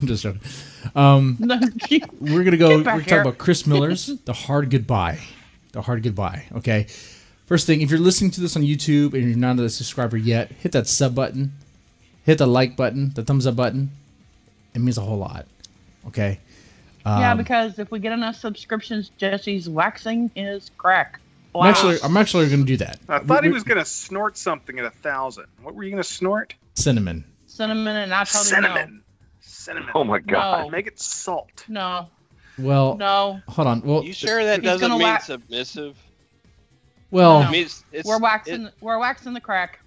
Just joking. No, We're gonna go. We're back gonna here. talk about Chris Miller's The Hard Goodbye. The Hard Goodbye. Okay. First thing, if you're listening to this on YouTube and you're not a subscriber yet, hit that sub button, hit the like button, the thumbs up button. It means a whole lot. Okay. Yeah, because if we get enough subscriptions, Jesse's waxing his crack. I'm actually going to do that. I thought he was going to snort something at 1,000. What were you going to snort? Cinnamon. Cinnamon, and I told him no. Cinnamon. Oh my God. No. Make it salt. No. Well, No. hold on. Well, You sure that He's doesn't gonna mean wax- submissive? well, No. I mean, We're waxing the crack.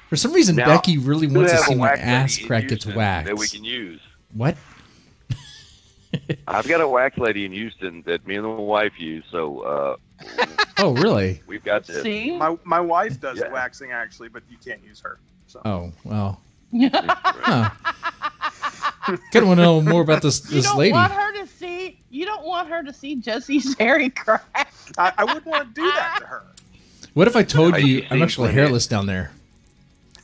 for some reason, Now, Becky really we wants to have see a my wax ass lady in crack gets Houston waxed. that we can use. What? I've got a wax lady in Houston that me and the wife use, so Oh, really? we've got this. See? My wife does Yeah. waxing, actually, but you can't use her. So. Oh, well. Huh. Kind of want to know more about this You don't lady. want her to see. You don't want her to see Jesse's hairy crack. I wouldn't want to do that to her. What if I told Have you you I'm seen actually Funday? hairless down there?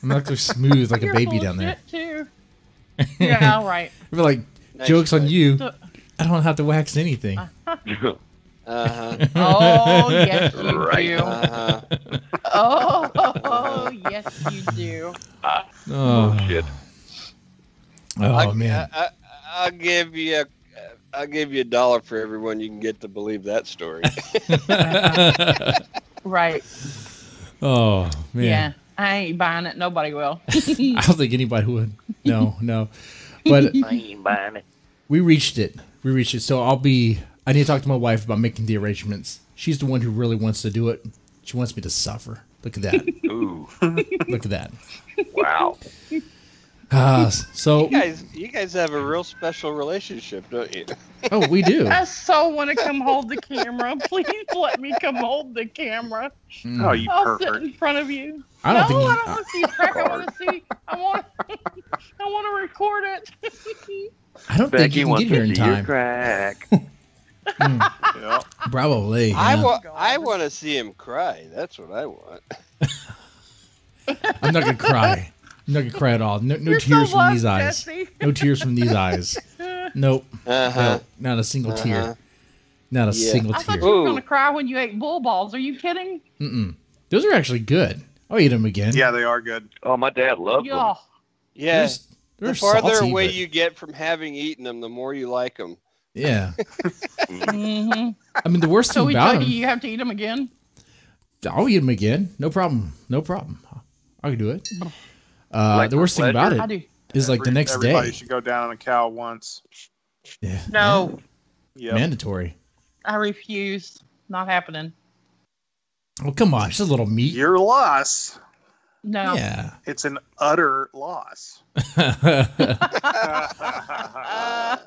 I'm actually smooth like a You're baby full down of there. shit, too. Yeah, all right. I feel like Nice jokes on try. you. So- I don't have to wax anything. Uh-huh. Oh, yes, you Right. do. Uh-huh. Oh, yes, you do. Oh, Shit. oh man. I'll give you $1 for everyone you can get to believe that story. Right. Oh man. Yeah. I ain't buying it. Nobody will. I don't think anybody would. No. But I ain't buying it. we reached it. So I need to talk to my wife about making the arrangements. She's the one who really wants to do it. She wants me to suffer. Look at that. Ooh. Look at that. Wow. So You guys have a real special relationship, don't you? oh, we do. I so want to come hold the camera. Please let me come hold the camera. Oh, you I'll sit pervert. in front of you. I don't think no, you- I don't want to see crack. I want to see. I want to record it. I don't think Becky you can wants get here to in see your time. crack. Yeah. Probably. I yeah. want to see him cry. That's what I want. I'm not gonna cry. I'm not gonna cry at all. No You're tears so from these lost, eyes. Jesse. No tears from these eyes. Nope. Uh-huh. No, not a single tear. Uh-huh. Not a Yeah. single I thought tear. you were Ooh. going to cry when you ate bull balls. Are you kidding? Mm-mm. Those are actually good. I'll eat them again. Yeah, they are good. Oh, my dad loved them. Yeah. Yeah. They're The farther salty, away but- you get from having eaten them, the more you like them. Yeah. Mm-hmm. I mean, the worst So thing we about told them, you you have to eat them again? I'll eat them again. No problem. No problem. I can do it. Like The worst for thing about pleasure? I it do. is like the next Everybody day. should go down on a cow once. Yeah. No, Yep. Mandatory. I refuse. Not happening. Oh, come on. It's a little meat. Your loss. No. Yeah. It's an utter loss.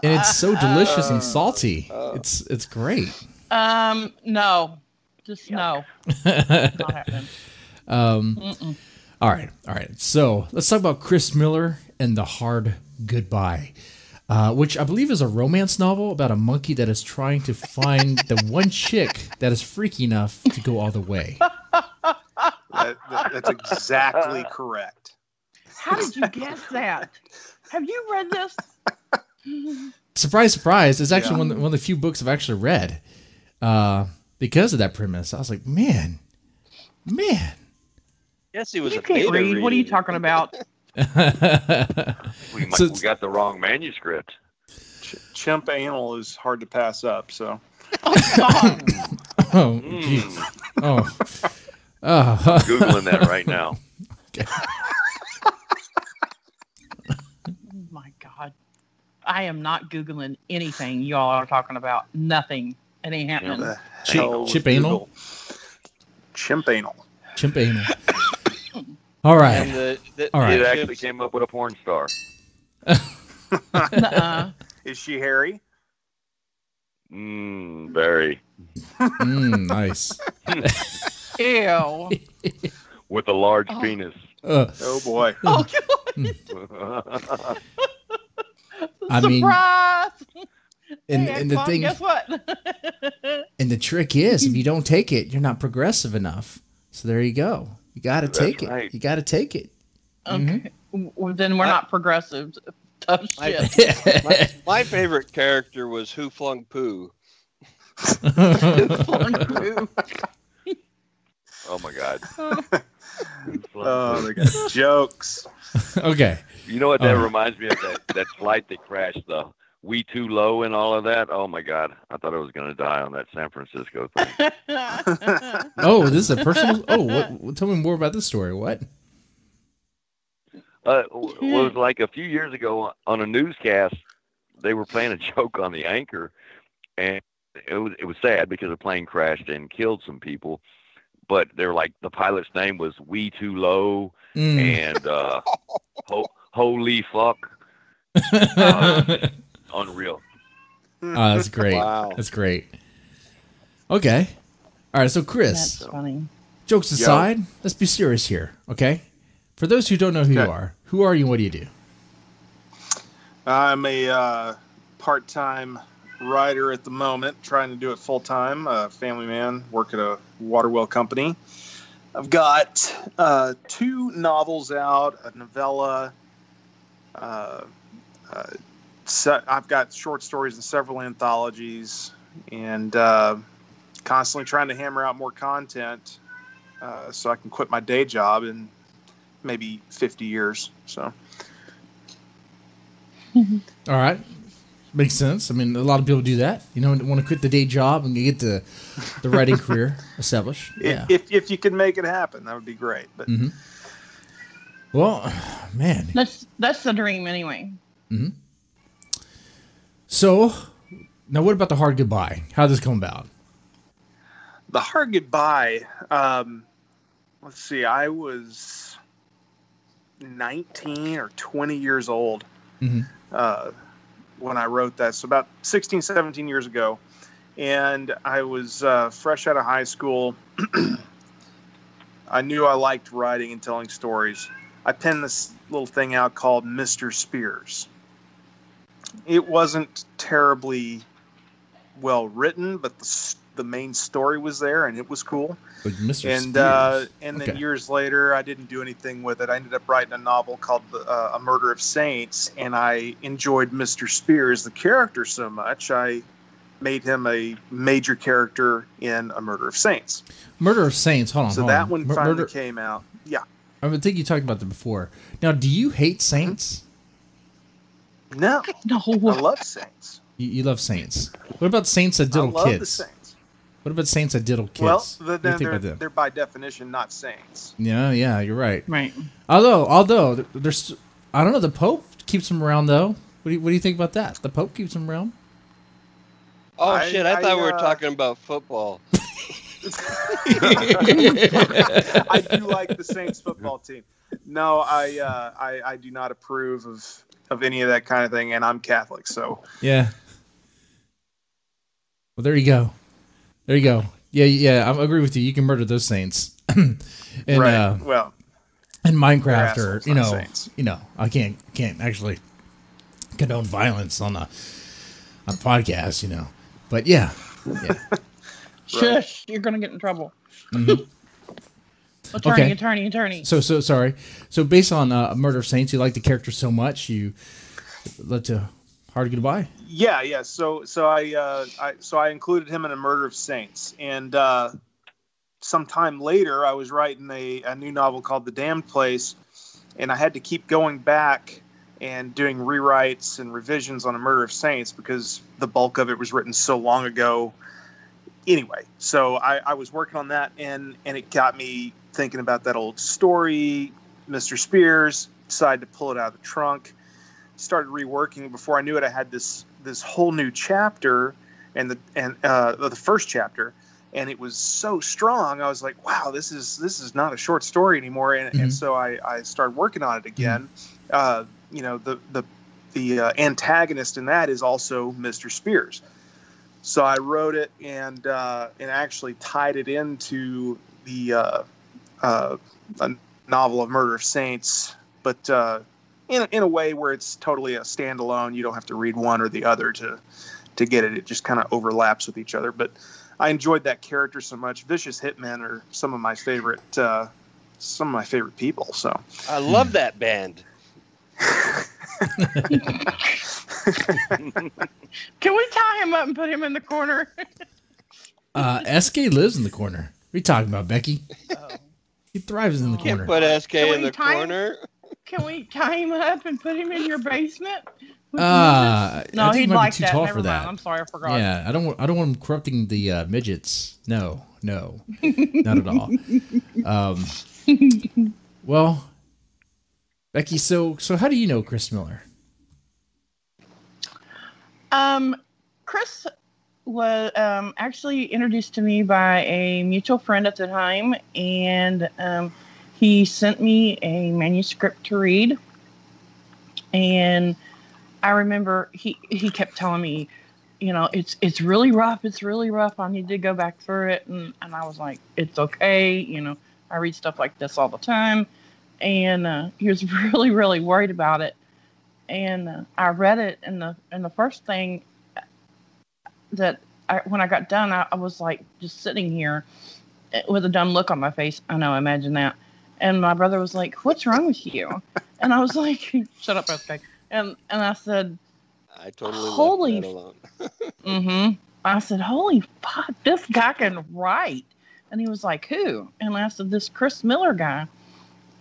And it's so delicious and salty. It's great. No. Just no. Not happening. Mm-mm. All right. So let's talk about Chris Miller and The Hard Goodbye, which I believe is a romance novel about a monkey that is trying to find the one chick that is freaky enough to go all the way. That's exactly correct. How did you guess that? Have you read this? Surprise, surprise! It's actually Yeah. one of the few books I've actually read because of that premise. I was like, man. Yes, he was You a can't beta read. What are you reader. talking about? We So- got the wrong manuscript. Chimp anal is hard to pass up. So Oh, God. Oh, geez. Oh. Googling that right now. Oh, my God. I am not Googling anything y'all are talking about. Nothing. It ain't happening. the Chip- hell chip was anal? Google? Chimp anal. Chimp anal. All right. And All right. It actually came up with a porn star. Nuh-uh. Is she hairy? Very. Nice. Ew. With a large Oh. penis. Oh boy. Oh, I mean, surprise! and Hey, the Mom, thing, guess what? and the trick is, if you don't take it, you're not progressive enough. So there you go. You got to take it. right. You got to take it. Okay. Well, then we're not progressive. Tough My- shit. My favorite character was Who Flung Poo. Flung poo. Oh my God. Oh, they got jokes. Okay. You know what that Oh. reminds me of? That flight that crashed, the We Too Low and all of that. Oh my God. I thought I was going to die on that San Francisco thing. Oh, this is a personal. Oh, tell me more about this story. What? It was like a few years ago on a newscast, they were playing a joke on the anchor, and it was sad because the plane crashed and killed some people. But they're like, the pilot's name was We Too Low, and holy fuck. Unreal. Oh, that's great. Wow. That's great. Okay. All right. So, Chris, That's funny. jokes aside, let's be serious here. Okay. For those who don't know who you are you and what do you do? I'm a part-time writer at the moment, trying to do it full-time. Family man, work at a water well company. I've got 2 novels out, a novella. I've got short stories in several anthologies, and constantly trying to hammer out more content so I can quit my day job in maybe 50 years. So. All right. Makes sense. I mean, a lot of people do that. You know, want to quit the day job and get the writing career established. Yeah. If you could make it happen, that would be great. But Well, man. That's the dream anyway. So, now what about the hard goodbye? How did this come about? the hard goodbye. Let's see. I was 19 or 20 years old when I wrote that. So about 16, 17 years ago. And I was fresh out of high school. I knew I liked writing and telling stories. I penned this little thing out called Mr. Spears. It wasn't terribly well written, but the main story was there, and it was cool. Like Mr. And Spears. then years later, I didn't do anything with it. I ended up writing a novel called A Murder of Saints, and I enjoyed Mr. Spears, the character, so much I made him a major character in A Murder of Saints. Murder of Saints. Hold on. So hold that on. one finally came out. Yeah. I think you talked about that before. Now, do you hate Saints? No. No. I love Saints. You love Saints. What about Saints that I diddle love the kids? Saints. What about Saints that diddle kids? Well, What do you then think about them? they're by definition not saints. Yeah, you're right. Right. Although there's, I don't know, the Pope keeps them around though. What do you think about that? The Pope keeps them around. Oh, I shit. I thought we were talking about football. I do like the Saints football team. No, I do not approve of any of that kind of thing, and I'm Catholic, so Yeah. Well, there you go. Yeah. I agree with you. You can murder those saints. and right. Well, in Minecraft, they're or assholes, not saints. I can't actually condone violence on a podcast, But yeah. Shush! You're gonna get in trouble. Mm-hmm. Attorney. So sorry. So based on Murder of Saints, you like the character so much you let to hard goodbye. Yeah. So I included him in A Murder of Saints, and sometime later I was writing a new novel called The Damned Place, and I had to keep going back and doing rewrites and revisions on A Murder of Saints because the bulk of it was written so long ago. Anyway, so I was working on that, and it got me thinking about that old story, Mr. Spears. Decided to pull it out of the trunk. Started reworking. Before I knew it, I had this whole new chapter, and the first chapter, and it was so strong. I was like, wow, this is not a short story anymore, and so I started working on it again. The antagonist in that is also Mr. Spears. So I wrote it and actually tied it into the a novel of Murder of Saints, but in a way where it's totally a standalone. You don't have to read one or the other to get it. It just kind of overlaps with each other. But I enjoyed that character so much. Vicious Hitmen are some of my favorite people. So I love that band. Can we tie him up and put him in the corner? SK lives in the corner. What are you talking about, Becky? Oh. He thrives in the Can't corner. put SK in we the tie him? corner. Can we tie him up and put him in your basement? No, I think he'd he might like be too that. tall Never for mind. that. I'm sorry, I forgot. Yeah, I don't want him corrupting the midgets. No, not at all. Well, Becky, so how do you know Chris Miller? Chris was actually introduced to me by a mutual friend at the time, and he sent me a manuscript to read. And I remember he kept telling me, it's really rough. It's really rough. I need to go back through it. And I was like, it's okay. I read stuff like this all the time. And he was really, really worried about it. And I read it, and the first thing that when I got done, I was like just sitting here with a dumb look on my face. I know, imagine that. And my brother was like, "What's wrong with you?" And I was like, "Shut up, okay." And I said, I totally "Holy left that alone. Mm-hmm. I said, "Holy fuck, this guy can write." And he was like, "Who?" And I said, "This Chris Miller guy."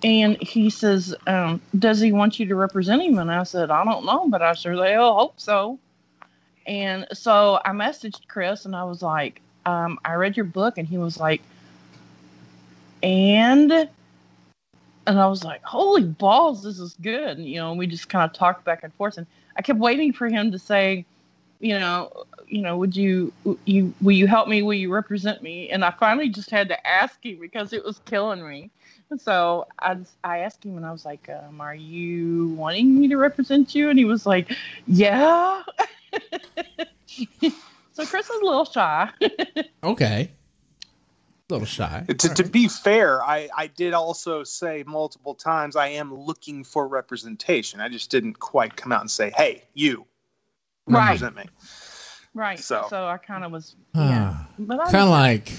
And he says, "Does he want you to represent him?" And I said, "I don't know, but I sure the hell hope so." And so I messaged Chris, and I was like, "I read your book," and he was like, And I was like, "Holy balls, this is good." And, we just kind of talked back and forth, and I kept waiting for him to say, will you help me? Will you represent me? And I finally just had to ask him because it was killing me. And so I asked him, and I was like, "Are you wanting me to represent you?" And he was like, "Yeah." So Chris was a little shy. Okay. A little shy. To be fair, I did also say multiple times I am looking for representation. I just didn't quite come out and say, "Hey, you represent me." Right. So I kind of was, Kind But of like.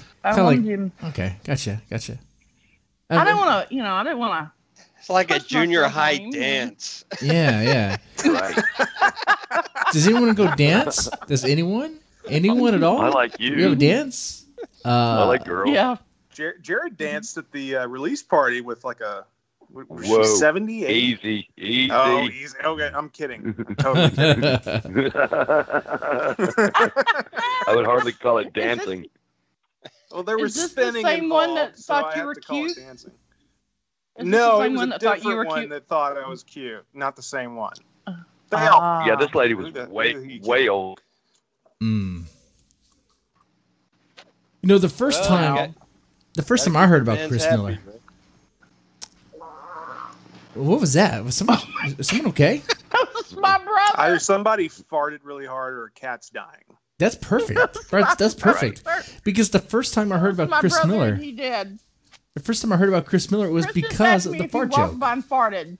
him. Okay, gotcha. I didn't want to, I didn't want to. It's like a That's junior not high something. dance. Yeah. Right. Does anyone want to go dance? Does anyone? Anyone at all? I like you. We have a dance? I like girls. Yeah. Jared danced at the release party with like a was Whoa. she 70, 80? Easy. Oh, easy. Okay, I'm kidding. I'm totally kidding. I would hardly call it dancing. Well, there was Is this the spinning same one involved, that so thought I you have were to call it cute? dancing. Is this No, the it same was one a that thought you different were one cute? that thought I was cute, not the same one. Yeah, this lady was Who way old. Mm. The first time I heard about Chris Miller. What was that? Was someone okay? That was my brother. Either somebody farted really hard or a cat's dying. That's perfect. Right, that's perfect. Because the first time I heard about my Chris brother, Miller, and he did. the first time I heard about Chris Miller was Chris just because asked of me the if fart he walked joke. by and farted.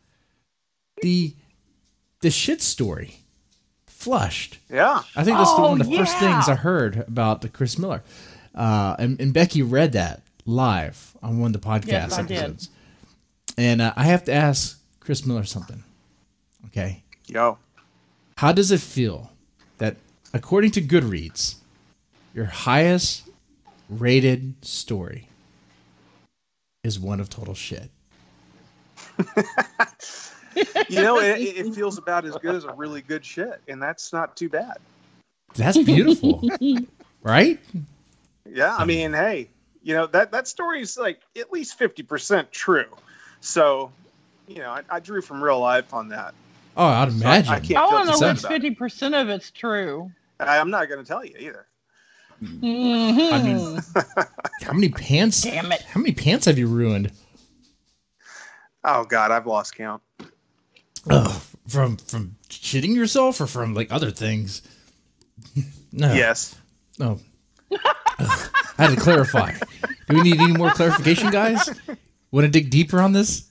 The shit story. Flushed. Yeah. I think that's one of the first yeah. things I heard about the Chris Miller. And Becky read that live on one of the podcast Yes, I did. episodes. And I have to ask Chris Miller something. Okay. Yo. How does it feel that, according to Goodreads, your highest rated story is one of total shit? It feels about as good as a really good shit, and that's not too bad. That's beautiful. Right? Yeah, I mean, hey, that story is like at least 50% true. So, I drew from real life on that. Oh, I'd imagine. I can't I feel want to know upset which about it. 50% of it's true. I'm not going to tell you either. Mm-hmm. I mean, how many pants? Damn it. How many pants have you ruined? Oh God, I've lost count. Oh, from shitting yourself or from like other things? No. Yes. Oh. I had to clarify. Do we need any more clarification, guys? Want to dig deeper on this?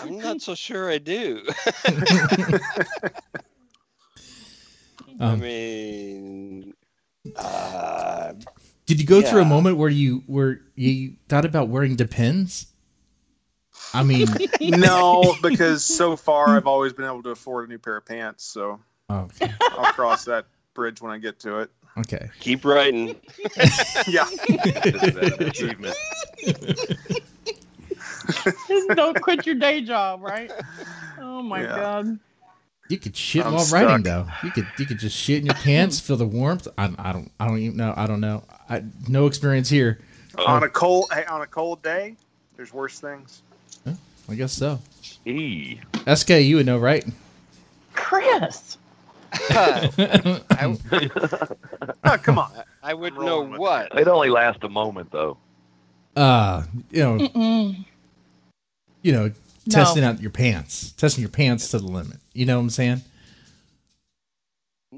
I'm not so sure I do. I mean, did you go through a yeah. moment where you thought about wearing Depends? I mean, No, because so far I've always been able to afford a new pair of pants. So okay. I'll cross that bridge when I get to it. Okay. Keep writing. Yeah. Achievement. Don't quit your day job, right? Oh my Yeah. God. You could shit I'm while stuck. writing though. You could just shit in your pants, feel the warmth. I don't even know. I don't know. No experience here. On a cold day, there's worse things. I guess so. E. SK, you would know, right? Chris. Oh, come on. I would I'm know rolling with what. It only lasts a moment, though. Mm-mm. Testing out your pants, testing your pants to the limit. You know what I'm saying?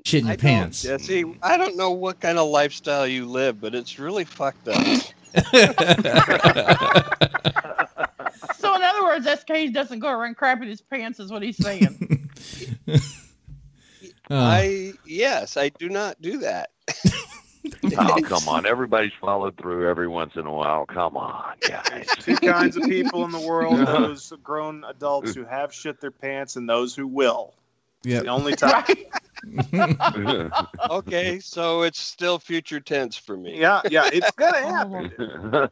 Shit in your pants. Jesse, I don't know what kind of lifestyle you live, but it's really fucked up. So in other words, SK doesn't go around crapping his pants, is what he's saying. Yes, I do not do that. Oh, come on. Everybody's followed through every once in a while. Come on, guys. Two kinds of people in the world: those grown adults who have shit their pants, and those who will. Yeah. The only time. Right? Okay, so it's still future tense for me. Yeah, it's gonna happen.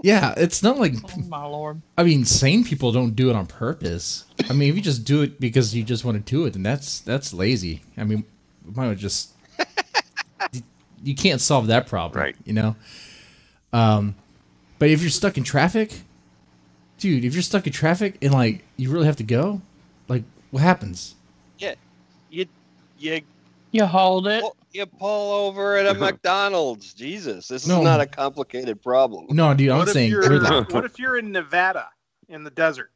Yeah, it's not like, Oh my Lord. I mean, sane people don't do it on purpose. I mean, if you just do it because you just want to do it, then that's lazy. I mean, why not just you can't solve that problem, Right. you know? But if you're stuck in traffic, dude, if you're stuck in traffic and like you really have to go, like what happens? You You hold it. you pull over at a McDonald's. Jesus, this is No. not a complicated problem. No, dude, I'm What if saying you're gridlock. what if you're in Nevada in the desert?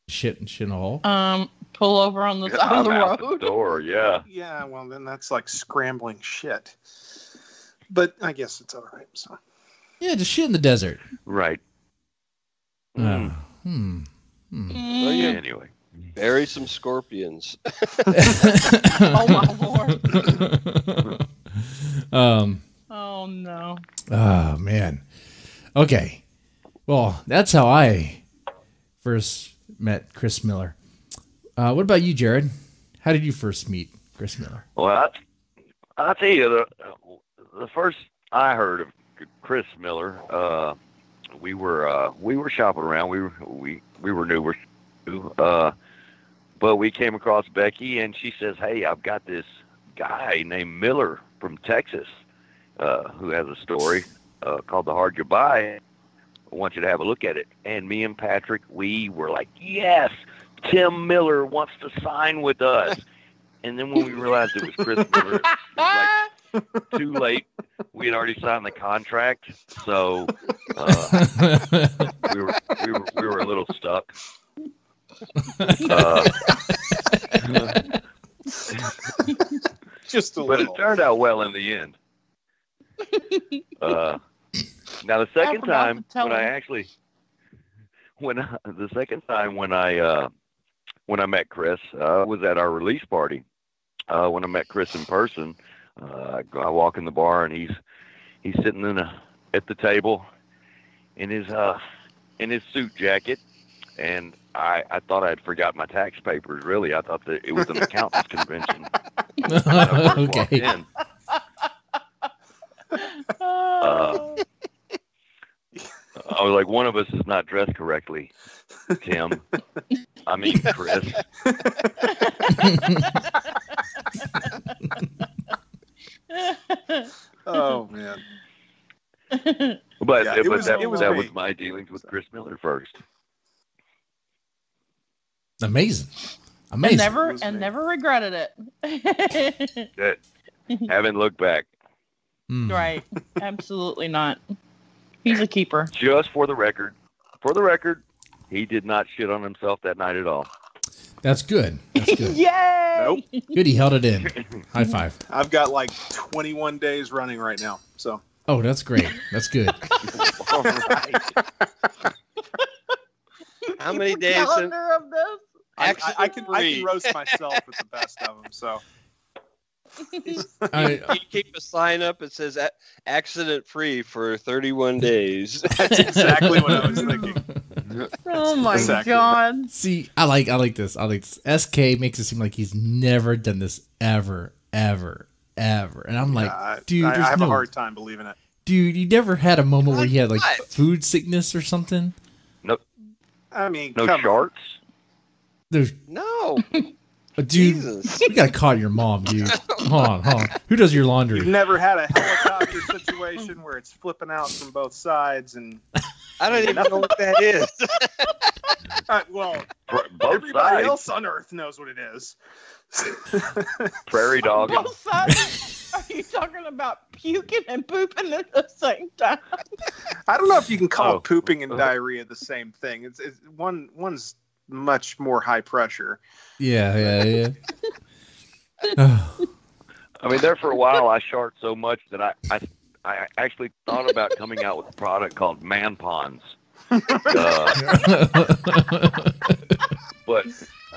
Shit in a hole. Pull over on the side of the I'm out road. the door, yeah. Yeah, well then that's like scrambling shit. But I guess it's all right. So Yeah, just shit in the desert. Right. Hmm. Well, yeah, Anyway. bury some scorpions. Oh my Lord. Oh no. Oh man. Okay. Well, that's how I first met Chris Miller. What about you, Jared? How did you first meet Chris Miller? Well, I'll tell you, the first I heard of Chris Miller, we were shopping around. We were new, but we came across Becky, and she says, "Hey, I've got this guy named Miller from Texas who has a story called The Hard Goodbye. I want you to have a look at it." And me and Patrick, we were like, "Yes, Tim Miller wants to sign with us." And then when we realized it was Chris Miller, it was like too late. We had already signed the contract, so we were a little stuck. just a But little. it turned out well in the end. Now the second forgot time to tell when I him. actually, when I met Chris, was at our release party. When I met Chris in person, I walk in the bar and he's sitting at the table in his suit jacket, and I thought I had forgotten my tax papers. Really, I thought that it was an accountant's convention. When I first walked Okay. in. I was like, one of us is not dressed correctly, Tim. I mean, Chris. Oh man. But, Yeah, it was that great. was my dealings with Chris Miller first. Amazing. And Amazing. never It was and me. never regretted it. That haven't looked back. Hmm. Right. Absolutely not. He's a keeper. Just for the record, he did not shit on himself that night at all. That's good. That's good. Yay! Nope. Good. He held it in. High five. I've got like 21 days running right now. So Oh, that's great. That's good. All right. How many days since Calendar of this. I can free? roast myself with the best of them. So I, you keep a sign up that says accident free for 31 days? that's exactly what I was thinking. Oh my Exactly. god. See, I like this. I like this. SK makes it seem like he's never done this ever. And I'm like, Yeah, dude, I there's have no a hard time believing it. dude. You never had a moment where you had like What? food sickness or something? I mean, No come on. sharks. There's, No. dude, Jesus. we gotta call your mom, dude. Hold on. Who does your laundry? You've never had a helicopter situation where it's flipping out from both sides, and I don't even know what that is. well, Both everybody sides. else on Earth knows what it is. Prairie dog. And, Both sides? Are you talking about puking and pooping at the same time? I don't know if you can call Oh. pooping and diarrhea the same thing. It's one's much more high pressure. Yeah. I mean, there for a while, I shart so much that I actually thought about coming out with a product called Man Ponds. But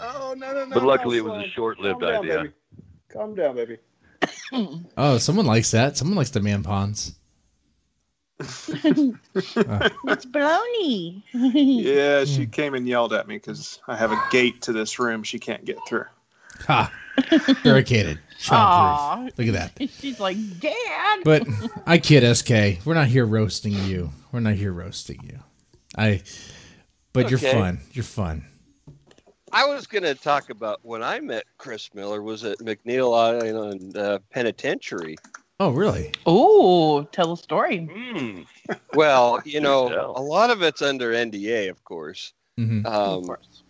Oh no! but luckily it was a short-lived idea. Baby. Calm down, baby. Oh, someone likes that. Someone likes the man ponds. It's baloney. Yeah, she came and yelled at me because I have a gate to this room she can't get through. Ha! Barricaded. Aw. Childproof. Look at that. She's like, Dad. But I kid, SK. We're not here roasting you. But you're Okay. fun. You're fun. I was going to talk about when I met Chris Miller was at McNeil Island Penitentiary. Oh, really? Oh, tell a story. Mm. Well, tell. a lot of it's under NDA, of course. Mm-hmm. Of course.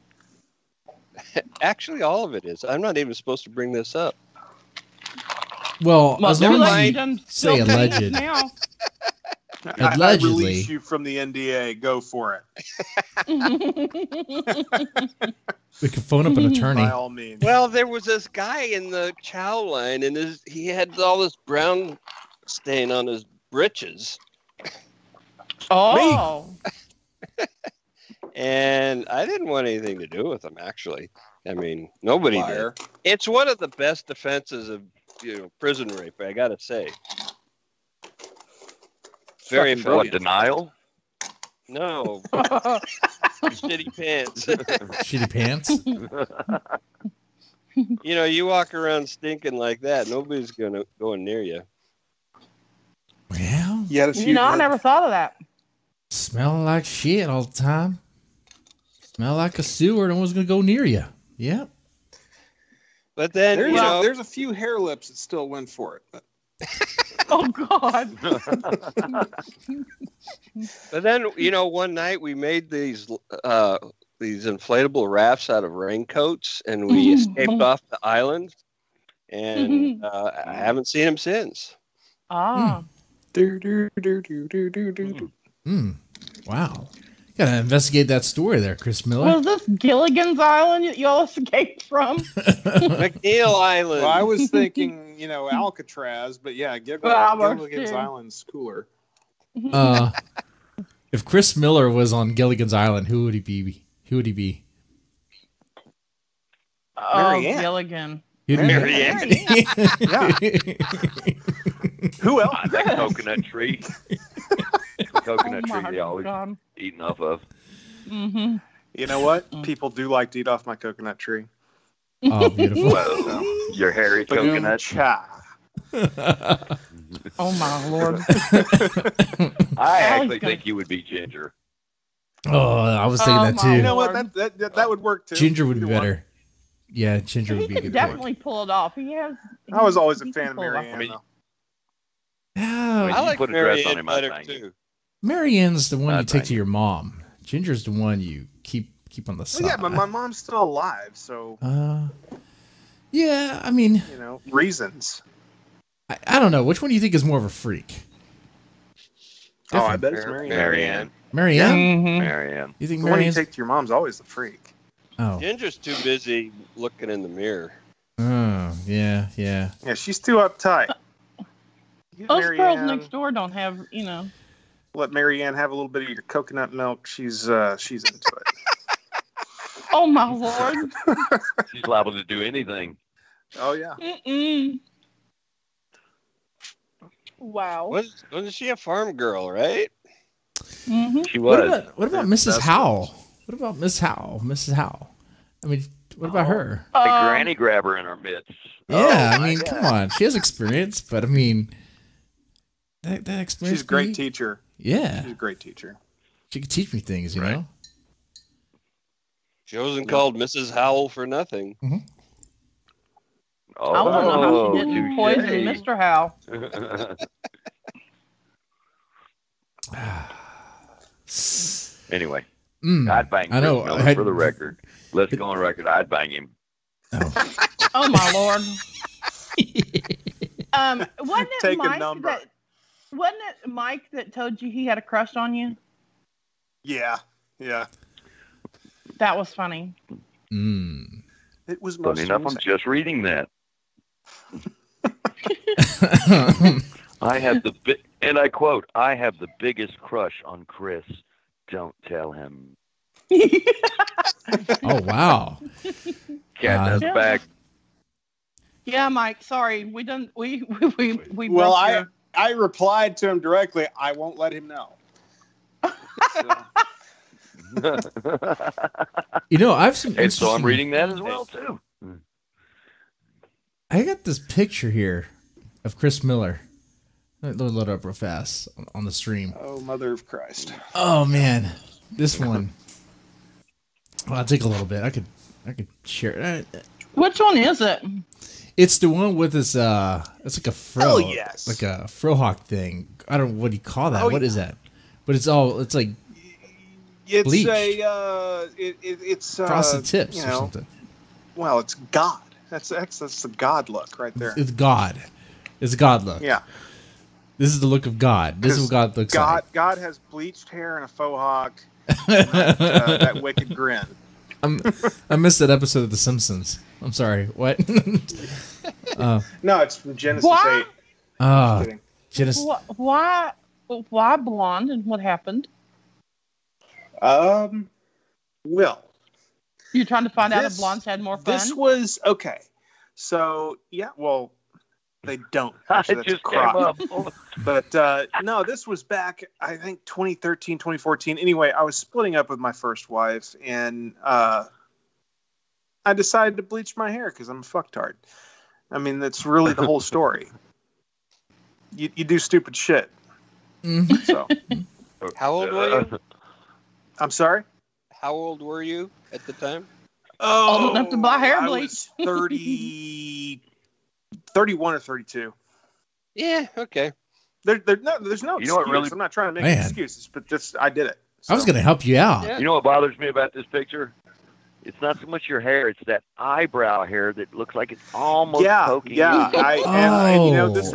Actually, all of it is. I'm not even supposed to bring this up. Well, Well, as too long late. as you Done say spilled alleged. beans now. I Allegedly. release you from the NDA. Go for it. we could phone up an attorney. By all means. Well, there was this guy in the chow line, and he had all this brown stain on his britches. Oh. And I didn't want anything to do with him, actually. I mean, nobody Liar. did. It's one of the best defenses of prison rape, I gotta say. Very Fucking What, effective. denial? No, shitty pants. Shitty pants. You walk around stinking like that, nobody's going near you. Well, You had a few. I never thought of that. smell like shit all the time. Smell like a sewer. No one's gonna go near you. Yep. But then, There's a few hair lips that still went for it. But Oh, God. but then, one night we made these inflatable rafts out of raincoats, and we escaped off the island, and I haven't seen him since. Ah. Wow. Gotta investigate that story there, Chris Miller. Was this Gilligan's Island that y'all escaped from? McNeil Island. Well, I was thinking, Alcatraz, but yeah, Gilligan's Island's cooler. If Chris Miller was on Gilligan's Island, who would he be? Oh, Marianne. Gilligan. He'd be- Marianne. Who else? That coconut tree. The coconut tree they always God. eating off of. Mm-hmm. You know what? People do like to eat off my coconut tree. Oh, beautiful. Well, your hairy Boom, coconut. cha. Oh, my Lord. I Allie's actually gonna- think you would be Ginger. Oh, I was thinking that my too. You know what? Lord. That would work too. Ginger would be Either one. better. Yeah, Ginger He would be a could good pick. definitely pull it off. I was always a he fan can of pull it off. Marianne. I mean, though. Yeah, When I you like put a dress on Marianne him, I better, think. too. Marianne's the one you I take think. to your mom. Ginger's the one you keep on the side. Well, yeah, but my mom's still alive, so yeah, I mean, reasons. I don't know. Which one do you think is more of a freak? Oh, I Different. bet it's Marianne. Marianne. Marianne? Mhm. Marianne. You think The one you Marianne's? take to your mom's always the freak. Oh, Ginger's too busy looking in the mirror. Yeah. Yeah, she's too uptight. Get Those girls Marianne- next door don't have, Let Marianne have a little bit of your coconut milk. She's into it. Oh, my Lord. She's liable to do anything. Oh yeah. Mm-mm. Wow. Wasn't she a farm girl, right? Mm-hmm. She was. What about Mrs. Howell? What about Miss Howell? Mrs. Howell. I mean, what about her? A granny grabber in our midst. Yeah, Oh, I mean, my come God. on. She has experience, but I mean, that experience. She's a great teacher. Yeah, She's a great teacher. she could teach me things, you know. She wasn't called Mrs. Howell for nothing. Oh, I want to know how she didn't poison touche. Mr. Howell. Anyway, Mm, I'd bang I know. Chris Miller for the record. Let's go on record. I'd bang him. Oh. Oh my lord. Wasn't it Take a Mike number. wasn't it Mike that told you he had a crush on you? Yeah. That was funny. Mm. It was Funny enough, I'm just reading that. I have and I quote, I have the biggest crush on Chris. Don't tell him. Oh wow. Cat that's Yeah. back. Yeah, Mike. Sorry, we done. We Well, broke I replied to him directly. I won't let him know. You know, I've seen. And so I'm reading that as well too. I got this picture here of Chris Miller. Let me load it up real fast on the stream. Oh, mother of Christ! Oh man, this one. Well, I'll take a little bit. I could share it. Which one is it? It's the one with this. It's like a fro. Oh, yes. Like a frohawk thing. I don't know what do you call that. Oh, What is that? But it's like It's bleach. it's frosted tips you or know, something. Well, it's God. That's the God look right there. It's God. It's God look. Yeah. This is the look of God. This is what God looks like. God has bleached hair and a faux hawk. And that wicked grin. I missed that episode of The Simpsons. I'm sorry. What? No, it's from Genesis What? 8. Ah, Kidding. Genesis. Why blonde and what happened? Well, You're trying to find out if This- blondes had more fun? this was okay. So yeah, well, they don't. I Actually, that's just came crop. up. But no, this was back, I think, 2013, 2014. Anyway, I was splitting up with my first wife, and I decided to bleach my hair because I'm a fucktard. I mean, that's really the whole story. You do stupid shit. Mhm. So, How old were you? I'm sorry? How old were you at the time? Oh, Old enough to buy hair I bleach. was 31 or 32. Yeah, okay. There's no You know what excuse. really- I'm not trying to make Man. excuses, but just I did it. I was So- going to help you out. Yeah. You know what bothers me about this picture? It's not so much your hair; it's that eyebrow hair that looks like it's almost poking. Yeah. And, you know, this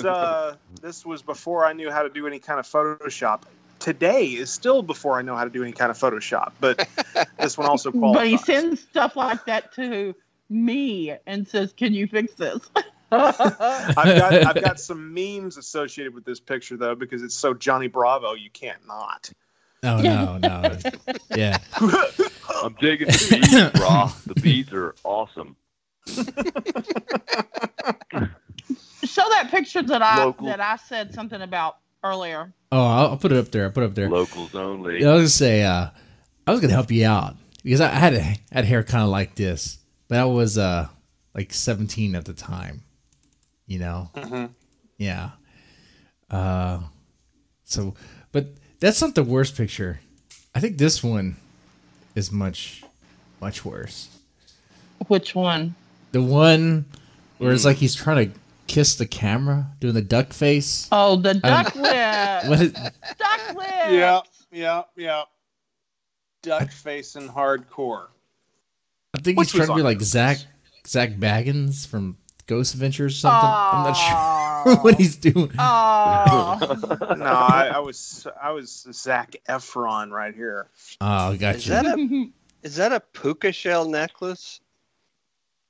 Oh. was before I knew how to do any kind of Photoshop. Today is still before I know how to do any kind of Photoshop, but this one also qualifies. But he sends stuff like that to me and says, "Can you fix this?" I've got some memes associated with this picture though, because it's so Johnny Bravo, you can't not. Oh, no. Yeah. I'm digging the beads, bro. The beads are awesome. Show that picture that Local. I said something about earlier. Oh, I'll put it up there. Locals only. Yeah, I was going to say, I was going to help you out because I had hair kind of like this, but I was like 17 at the time, you know? Mm-hmm. Yeah. So, but that's not the worst picture. I think this one is much, much worse. Which one? The one where it's like he's trying to kiss the camera, doing the duck face. Oh, the duck lip. What is, Duck lip. Yeah. Duck facing hardcore. I think Which he's trying to was be on like purpose. Zach Baggins from Ghost Adventures or something. I'm not sure Oh. what he's doing. Oh. No, I was Zac Efron right here. Oh, Is gotcha. that a puka shell necklace?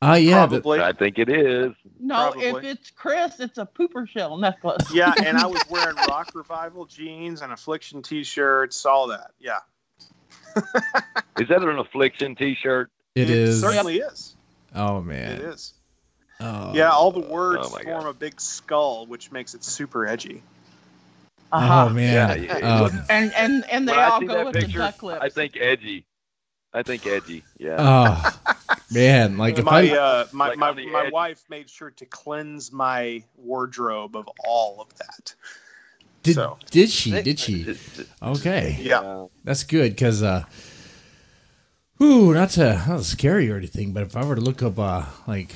Oh, yeah. Probably. I think it is. No, Probably. if it's Chris, it's a pooper shell necklace. Yeah, and I was wearing Rock Revival jeans and Affliction t-shirts, all that. Yeah. Is that an Affliction T-shirt? It is. Certainly is. Oh, man. It is. Oh. Yeah, all the words Oh my form God. a big skull, which makes it super edgy. Uh-huh. Oh man. Yeah, And they when I all see go that with the picture, duck lips. I think edgy. Yeah. Oh man, like if I My Like on the edge. wife made sure to cleanse my wardrobe of all of that. did So did she? Okay. yeah. That's good because not to scary or anything, but if I were to look up like,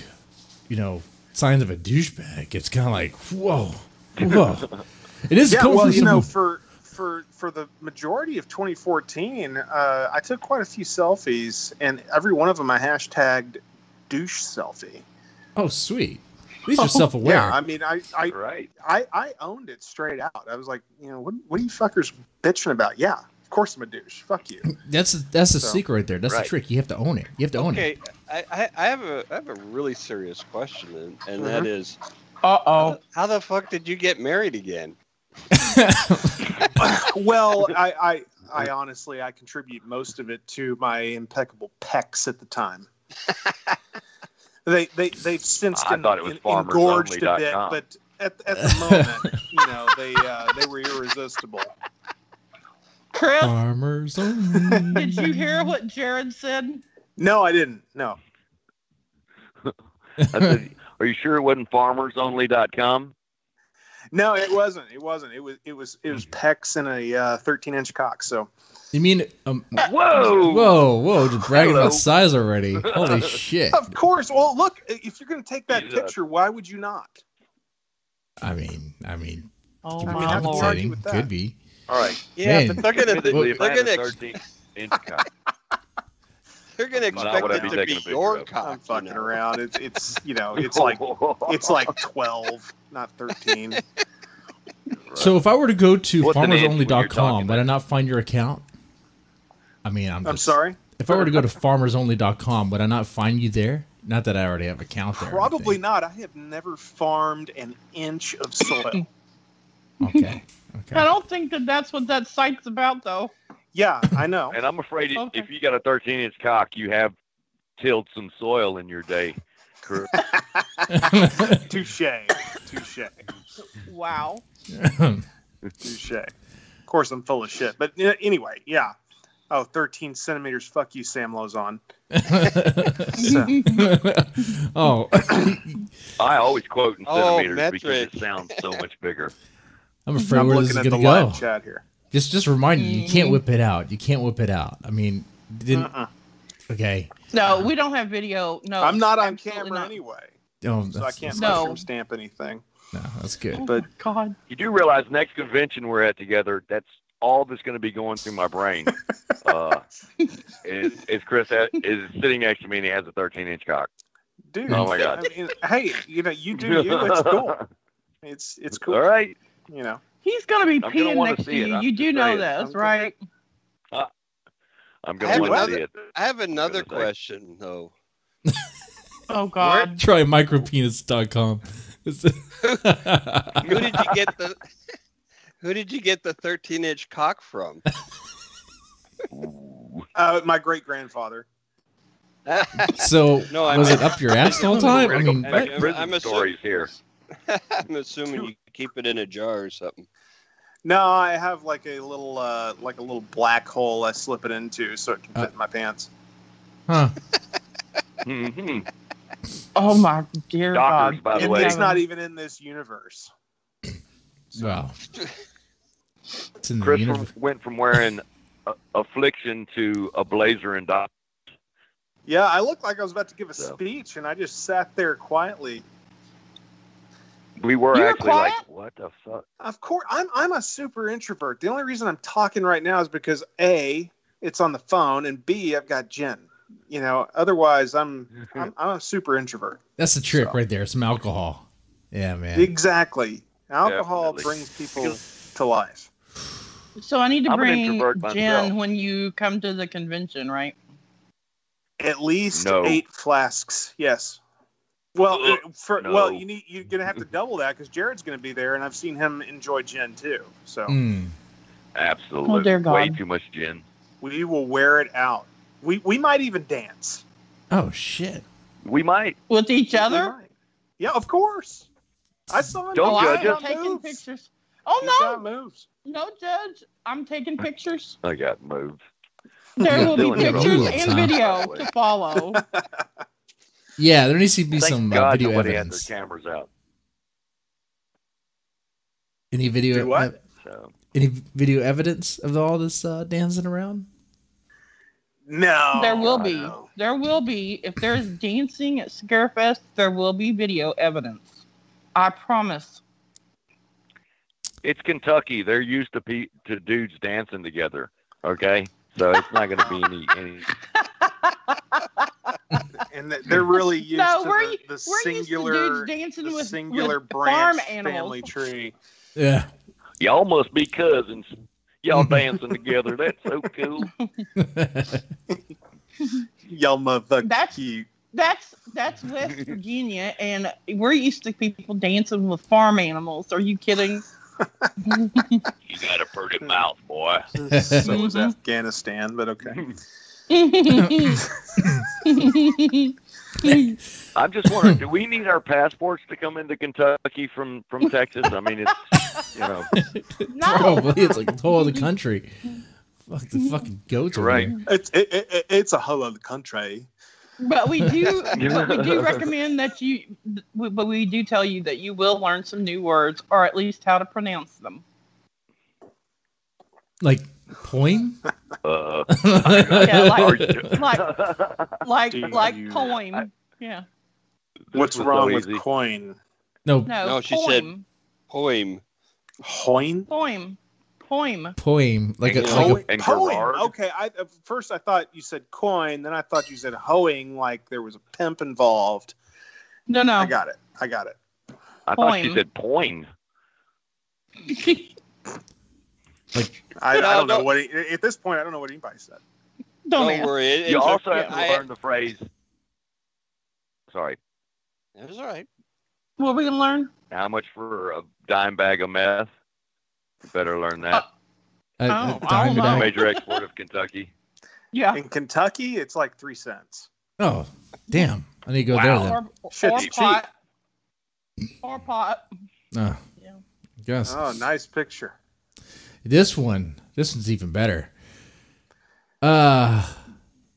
signs of a douchebag, it's kind of like whoa. It is Yeah, cool well, for for the majority of 2014, I took quite a few selfies, and every one of them I hashtagged douche selfie. Oh, sweet. These are self-aware. Yeah, I mean, Right. I owned it straight out. I was like, what are you fuckers bitching about? Yeah, of course I'm a douche. Fuck you. That's the secret right there. That's the Right. trick. You have to own it. You have to own it. Okay, I have a really serious question, and that is, Uh-oh. how the fuck did you get married again? Well, I honestly, I contribute most of it to my impeccable pecs at the time. They've since I thought it was engorged a bit, farmersonly.com. but at the moment, they were irresistible. Chris, Farmers only. did you hear what Jared said? No, I didn't. No. I said, are you sure it wasn't farmersonly.com? No, it wasn't. It was pecs and a 13-inch cock. So You mean Whoa! whoa! Just bragging Hello. about size already. Holy shit! of course. Well, look, if you're going to take that Jesus. picture, why would you not? I mean, Oh, I mean, my how can you Lord. argue with that? could be. All right. Yeah, Man. but they're gonna Admittedly, if I they're had a gonna 13-inch cock, they're gonna Not expect what I'd it be to taking be a picture your of. cock. I'm fucking you know? around. It's like 12, not 13. So if I were to go to What's an inch when you're farmersonly.com, talking would I about? not find your account? I mean, I'm sorry. If I were to go to farmersonly.com, would I not find you there? Not that I already have an account there. or Probably anything. not. I have never farmed an inch of soil. Okay. I don't think that's what that site's about, though. Yeah, I know. and I'm afraid Okay. if you got a 13-inch cock, you have tilled some soil in your day. Correct. Touche. Wow. Touche. Of course, I'm full of shit. But anyway, yeah. Oh, 13 centimeters. Fuck you, Sam Lozon. So, Oh, I always quote in Oh, centimeters because metric. it sounds so much bigger. I'm afraid I'm where this is looking at gonna the go. live chat here. Just remind you can't whip it out. You can't whip it out. I mean, didn't. Okay. No, we don't have video. No, I'm not on absolutely camera not. anyway, Oh, so I can't No. mushroom stamp anything. No, that's good. Oh, But- my God. You do realize next convention we're at together, that's all that's going to be going through my brain. Is Chris is sitting next to me and he has a 13-inch cock. Dude, Oh my God. I mean, hey, you do you. It's cool. It's cool. All right. You know. He's going to be I'm gonna peeing wanna next to see it. you. I'm You just do know saying. this, Okay. right? I'm I going have to want to see another- it. I have another Goodness sakes. question though. Oh, God. Try micropenis.com. Who did you get the Who did you get the 13-inch cock from? My great grandfather. So No, I was mean- it up your ass the whole time? We're I gonna mean, go back to I'm prison assuming- stories here. I'm assuming you keep it in a jar or something. No, I have like a little black hole I slip it into so it can fit in my pants. huh? hmm Oh, my dear Dockers, God. by the And way. it's not even in this universe. Wow. It's in the Chris universe. went from wearing affliction to a blazer and dock. Yeah, I looked like I was about to give a So. speech, and I just sat there quietly. We were You were actually quiet? like, what the fuck? Of course, I'm a super introvert. The only reason I'm talking right now is because A, it's on the phone, and B, I've got Jen. You know, otherwise I'm a super introvert. That's the trick So. right there. Some alcohol. Yeah, man. Exactly. Alcohol Definitely. brings people to life. So I need to I'm an bring introvert myself. Jen when you come to the convention, right? At least No. 8 flasks. Yes. Well, No. well, you're gonna have to double that because Jared's gonna be there, and I've seen him enjoy gin too. So Mm. Absolutely. Oh, dear God. Way too much gin. we will wear it out. We might even dance. Oh shit. We might. With each We other? might. Yeah, of course. I saw him. Don't Oh, judge I'm us. not taking Moves. pictures. Oh got moves. no, Judge. I'm taking pictures. I got moved. There will be Still in pictures moves, and huh? video to follow. Yeah, there needs to be Thank some God video nobody evidence. had their cameras out. Any video? Do what? So Any video evidence of all this dancing around? No. There will be. No. There will be. If there's dancing at Scarefest, there will be video evidence. I promise. it's Kentucky. They're used to dudes dancing together. Okay, so it's not going to be any. And they're really used No, to we're the used to singular, dudes dancing the with singular farm branch animals. family tree. Yeah. Y'all must be cousins. Y'all dancing together. That's so cool. Y'all motherfucker That's- cute. That's West Virginia, and we're used to people dancing with farm animals. Are you kidding? You got a pretty mouth, boy. So was Afghanistan, but okay. I'm just wondering, do we need our passports to come into Kentucky from Texas? I mean, it's No. Probably. It's like the whole other country. Fuck the fucking goats over Right. there. It's a whole other country. But we do recommend that but we do tell you that you will learn some new words, or at least how to pronounce them. Like poem? Yeah, Do like you- poem. Yeah. What's was wrong so with easy. coin? No, No, she poem. said poem. Hoin? Poem. poem. Like a, And like a and Poem. Gerard. Okay, at first I thought you said coin, then I thought you said hoeing, like there was a pimp involved. No. I got it. I thought she Poem. said poing. I don't know no. what at this point I don't know what anybody said. Don't Don't ask. worry. It's You also okay. have to learn the phrase. Sorry, That's all right. What are we gonna learn? how much for a dime bag of meth? You better learn that. a I dime don't know. bag. Major export of Kentucky. Yeah. In Kentucky, it's like 3 cents. Oh, damn. I need to go Wow. there Shit, Or cheap. pot. Or pot. then. Oh, Yeah. yes. Oh, nice picture. This one's even better.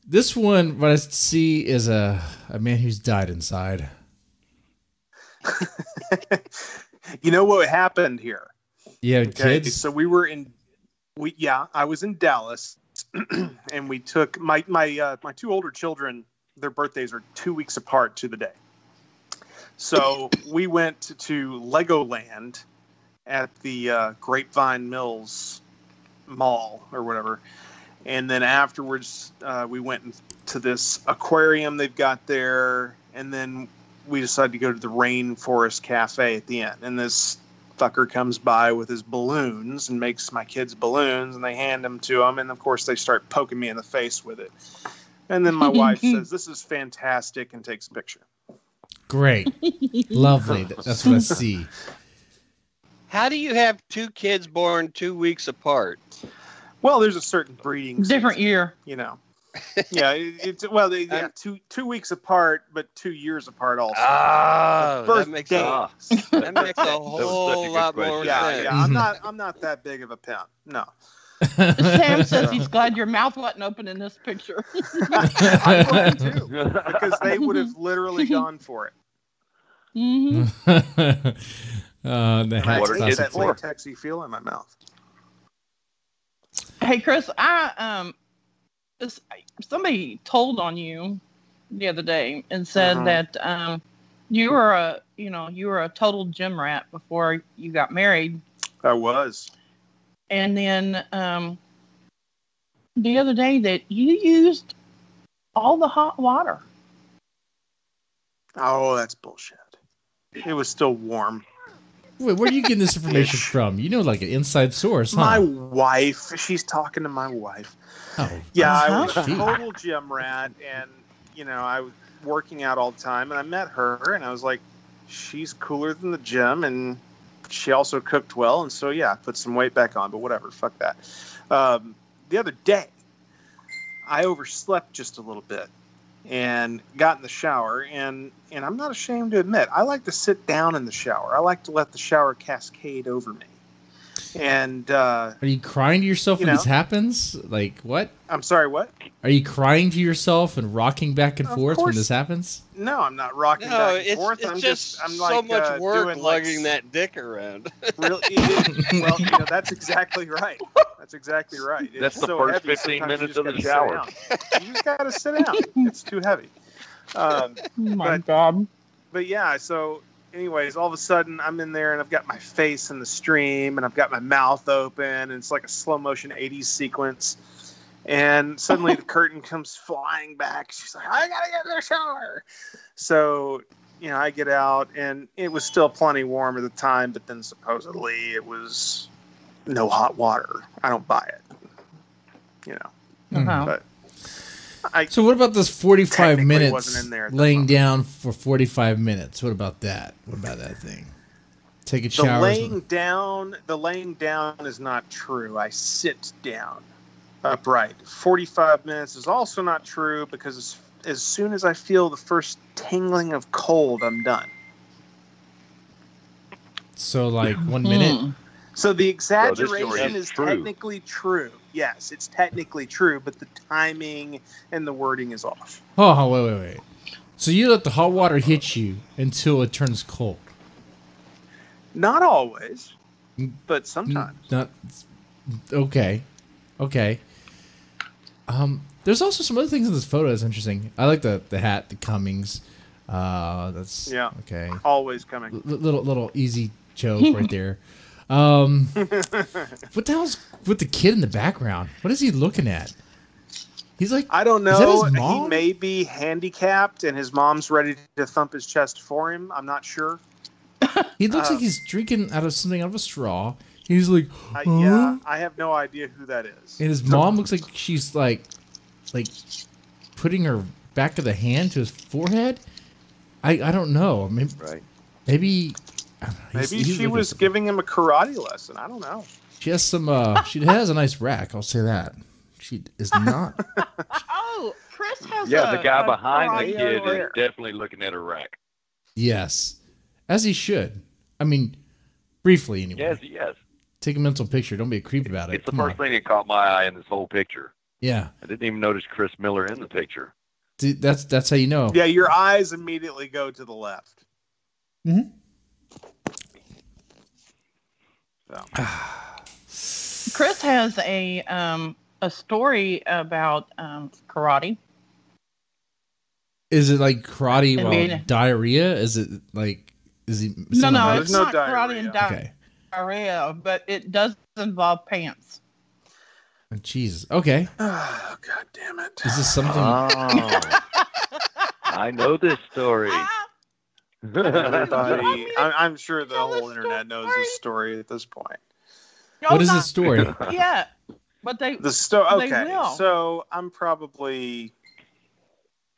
This one, what I see is a man who's died inside. You know what happened here? Yeah, Okay, kids. so I was in Dallas, and we took my two older children. Their birthdays are 2 weeks apart to the day. So we went to Legoland at the Grapevine Mills Mall or whatever, and then afterwards we went to this aquarium they've got there, and then we decided to go to the Rainforest Cafe at the end. And this fucker comes by with his balloons and makes my kids balloons, and they hand them to him, and of course they start poking me in the face with it. And then my wife says, "This is fantastic," and takes a picture. Great. Lovely. That's what I see. How do you have two kids born 2 weeks apart? Well, there's a certain breeding Different season, year. you know. Yeah, two weeks apart, but 2 years apart also. Ah, that makes Birthdays. that makes a such a whole good lot more question. sense. Yeah. I'm not that big of a pimp. No. Sam says he's glad your mouth wasn't open in this picture. I would too, because they would have literally gone for it. Hmm. The I hat's What are hate kids that for? latexy feel in my mouth. Hey, Chris, somebody told on you the other day and said that you were a total gym rat before you got married, I was. and then the other day that you used all the hot water. Oh, that's bullshit. It was still warm. Wait, where are you getting this information from? You know, like an inside source, huh? My wife. She's talking to my wife. Oh, Yeah, I was a Gee. total gym rat, and I was working out all the time, and I met her, and I was like, she's cooler than the gym, and she also cooked well, and so yeah, I put some weight back on, but whatever, fuck that. The other day, I overslept just a little bit and got in the shower, and I'm not ashamed to admit, I like to sit down in the shower. I like to let the shower cascade over me. And Are you crying to yourself when this happens? Like, what? I'm sorry, what? Are you crying to yourself and rocking back and Of forth when course. this happens? No, I'm not rocking No, back and it's forth. it's I'm just I'm so like much work doing lugging that dick around. Really, well, that's exactly right. That's exactly right. That's It's the so first heavy, 15 sometimes you minutes just of the gotta sit shower. down. You just gotta sit down. It's too heavy. Oh my But- God. But yeah, so anyways, all of a sudden I'm in there and I've got my face in the stream and I've got my mouth open and it's like a slow motion 80s sequence. And suddenly the curtain comes flying back. She's like, I gotta get in the shower. So, I get out and it was still plenty warm at the time, but then supposedly it was no hot water. I don't buy it. Uh-huh. But So what about this 45 Technically minutes wasn't in there at that laying moment. down for 45 minutes? What about that? What about that thing? Take a the shower. laying down is not true. I sit down upright. 45 minutes is also not true because as soon as I feel the first tingling of cold, I'm done. So like 1 minute? So the story exaggeration is is true. technically true. Yes, it's technically true, but the timing and the wording is off. Oh, wait. So you let the hot water hit you until it turns cold? Not always, but sometimes. Not okay. There's also some other things in this photo that's interesting. I like the hat, the Cummings. That's okay. Always coming. Little easy joke right there. What the hell's with the kid in the background? What is he looking at? He's like, I don't is that know. his He mom? may be handicapped and his mom's ready to thump his chest for him. I'm not sure. He looks like he's drinking out of a straw. He's like, huh? Yeah, I have no idea who that is. And his mom looks like she's like putting her back of the hand to his forehead. I don't know. Maybe, Right. maybe Maybe he's she like was giving him a karate lesson. I don't know. She has some. She has a nice rack. I'll say that. She is not. Oh, Chris has Yeah, the guy a behind the karate kid over is there. definitely looking at a rack. Yes, as he should. I mean, briefly anyway. Yes. Take a mental picture. Don't be a creep about it. It's the Come first on. thing that caught my eye in this whole picture. Yeah, I didn't even notice Chris Miller in the picture. dude, that's how you know. Yeah, your eyes immediately go to the left. Mm-hmm. So. Chris has a story about karate. Is it like karate And while being- diarrhea? Is it like? Is he? No, there's it's no not karate and Okay. diarrhea, but it does involve pants. Oh, Jesus. Okay. Oh, God damn it. Is this something? Oh, I know this story. Everybody, I'm sure the Tell the whole internet knows story. this story at this point. What is the story? Yeah, but they The story. They Okay, will. so I'm probably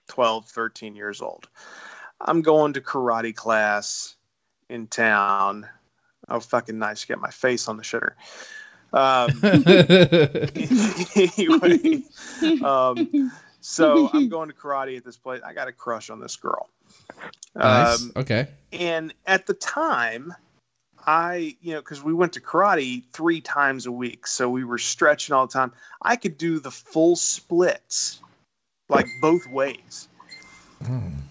12, 13 years old. I'm going to karate class in town. Oh, fucking nice. Get my face on the shitter. Anyway, so I'm going to karate at this place. I got a crush on this girl. Nice. Okay. And at the time, because we went to karate 3 times a week, so we were stretching all the time. I could do the full splits, like both ways.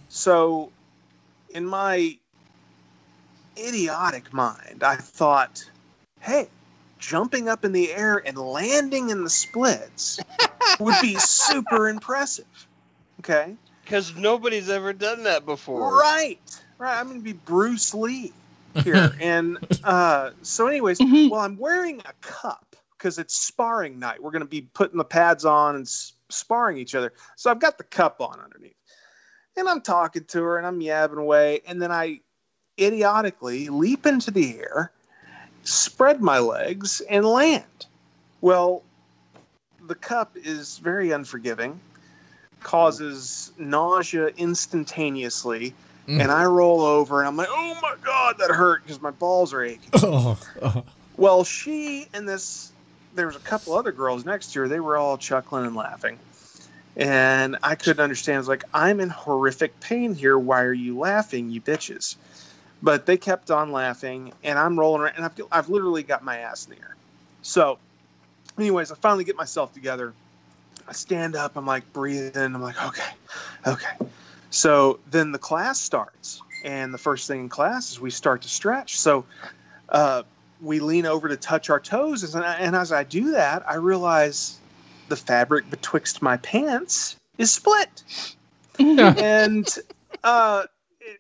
So, in my idiotic mind, I thought, hey, jumping up in the air and landing in the splits would be super impressive. Okay? Because nobody's ever done that before. Right. I'm going to be Bruce Lee here. And so anyways, well, I'm wearing a cup because it's sparring night. We're going to be putting the pads on and sparring each other. So I've got the cup on underneath. And I'm talking to her and I'm yabbing away. And then I idiotically leap into the air, spread my legs, and land. Well, the cup is very unforgiving, causes nausea instantaneously, and I roll over and I'm like, oh my God, that hurt because my balls are aching. Well, she and there was a couple other girls next to her. They were all chuckling and laughing. And I couldn't understand. I was like, I'm in horrific pain here. Why are you laughing, you bitches? But they kept on laughing, and I'm rolling around, and I've literally got my ass in the air. So, anyways, I finally get myself together. I stand up. I'm like breathing. I'm like, okay. So then the class starts, and the first thing in class is we start to stretch. So we lean over to touch our toes, and as I do that, I realize the fabric betwixt my pants is split. And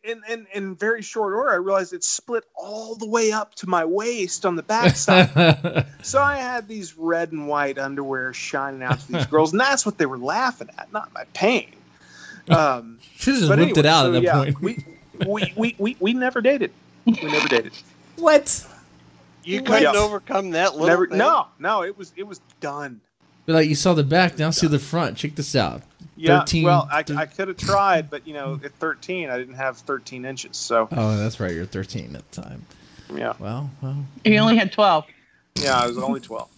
in very short order, I realized it's split all the way up to my waist on the backside. So I had these red and white underwear shining out to these girls, and that's what they were laughing at, not my pain. Should have just whipped it out at that point. We never dated. We never dated. What? You couldn't overcome that little thing? No, it was done. But like, you saw the back, now see the front. Check this out. Yeah, 13, well, I could have tried, but at 13, I didn't have 13 inches. So. Oh, that's right. You're 13 at the time. Yeah. Well. You only had 12. Yeah, I was only 12.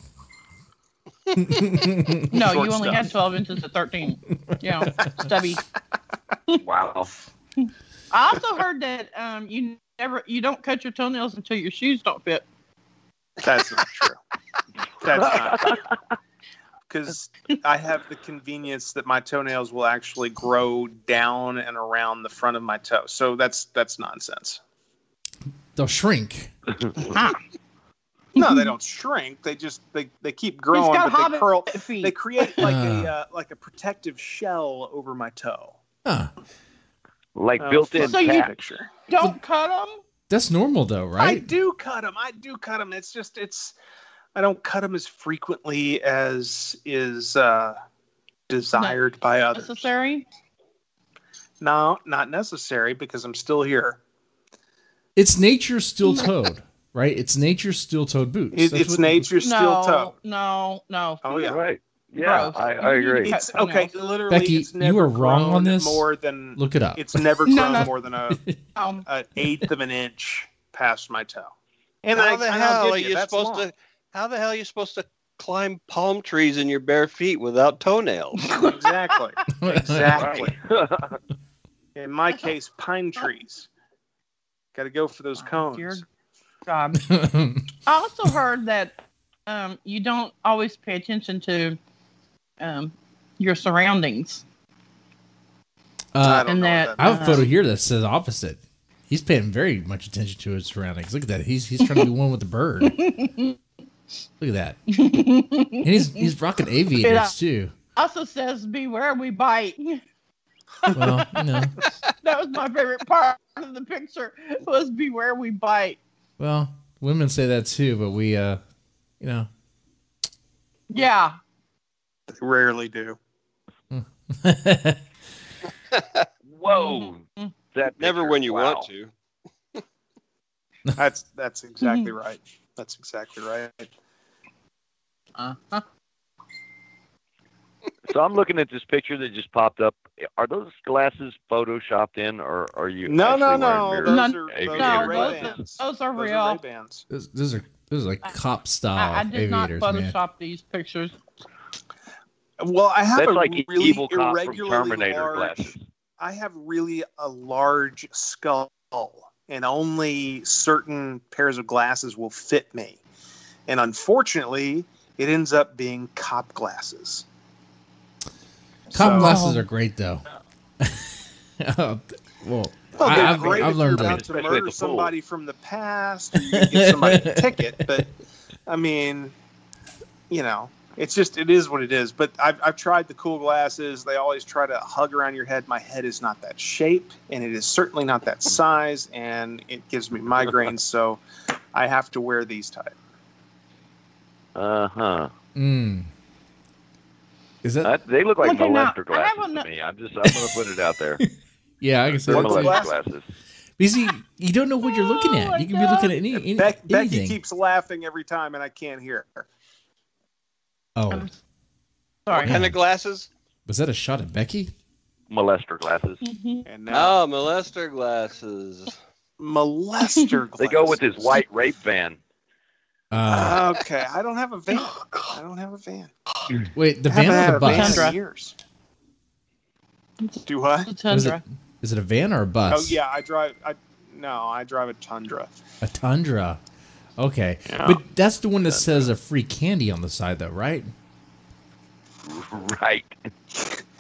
No, you only had 12 inches at 13. Yeah, stubby. Wow. I also heard that you don't cut your toenails until your shoes don't fit. That's not true. That's not true. Because I have the convenience that my toenails will actually grow down and around the front of my toe. So that's nonsense. They'll shrink. No, they don't shrink. They just they keep growing, but they curl. Feet. They create like a protective shell over my toe. Huh. Like built-in so you picture. Don't cut them. That's normal though, right? I do cut them. It's I don't cut them as frequently as is desired by others. Necessary? No, not necessary, because I'm still here. It's nature's steel-toed, right? It's nature's steel-toed boots. It's nature's steel-toed. No. Oh yeah, right. Yeah, I agree. It's okay. Literally, Becky, it's never you are wrong grown on this. More than look it up. It's never grown more than Um, an eighth of an inch past my toe. And How the hell are you supposed to climb palm trees in your bare feet without toenails? Exactly. In my case, pine trees. Got to go for those cones. Dear God. I also heard that you don't always pay attention to your surroundings. I don't and know that what I have a photo here that says opposite. He's paying very much attention to his surroundings. Look at that. He's trying to be one with the bird. Look at that. And he's rocking aviators too. Also says, "Beware, we bite." Well, That was my favorite part of the picture. Was "Beware, we bite." Well, women say that too, but we, Yeah. They rarely do. Whoa. That Never picture, when you wow. want to. That's exactly right. That's exactly right. Uh-huh. So I'm looking at this picture that just popped up. Are those glasses photoshopped in, or are you? No. Wearing Those mirrors? are No, Ray-Bans. those are Those real. are Ray-Bans. those are like cop style I did not aviators, man. Photoshop these pictures. Well, I have That's a like really evil cop from irregularly Terminator large. glasses. I have really a large skull, and only certain pairs of glasses will fit me. And unfortunately, it ends up being cop glasses. Cop So- glasses are great though. Well, Well, they're I've great if learned you're about that. to Especially at murder the pool. somebody from the past, or you can get somebody a ticket. But I mean, it is what it is. But I've tried the cool glasses. They always try to hug around your head. My head is not that shape, and it is certainly not that size, and it gives me migraines. So I have to wear these type. Uh-huh. Is that? They look like Okay, now, molester I have glasses a to me. I'm going to put it out there. Yeah, I can say What's that the too. glass? Glasses. You see, you don't know what you're looking at. my You can be God. looking at anything. Becky keeps laughing every time, and I can't hear her. Oh, Sorry. What kind of glasses? was that a shot at Becky? Molester glasses. And now Oh, molester glasses. molester glasses. They go with his white rape van. Okay, I don't have a van. Wait, the I haven't van had or a the van bus? in years. Do what? The Is Tundra. it, is it a van or a bus? Oh yeah, I drive. No, I drive a Tundra. A Tundra. Okay. Yeah. But that's the one that says a free candy on the side, though, right? Right.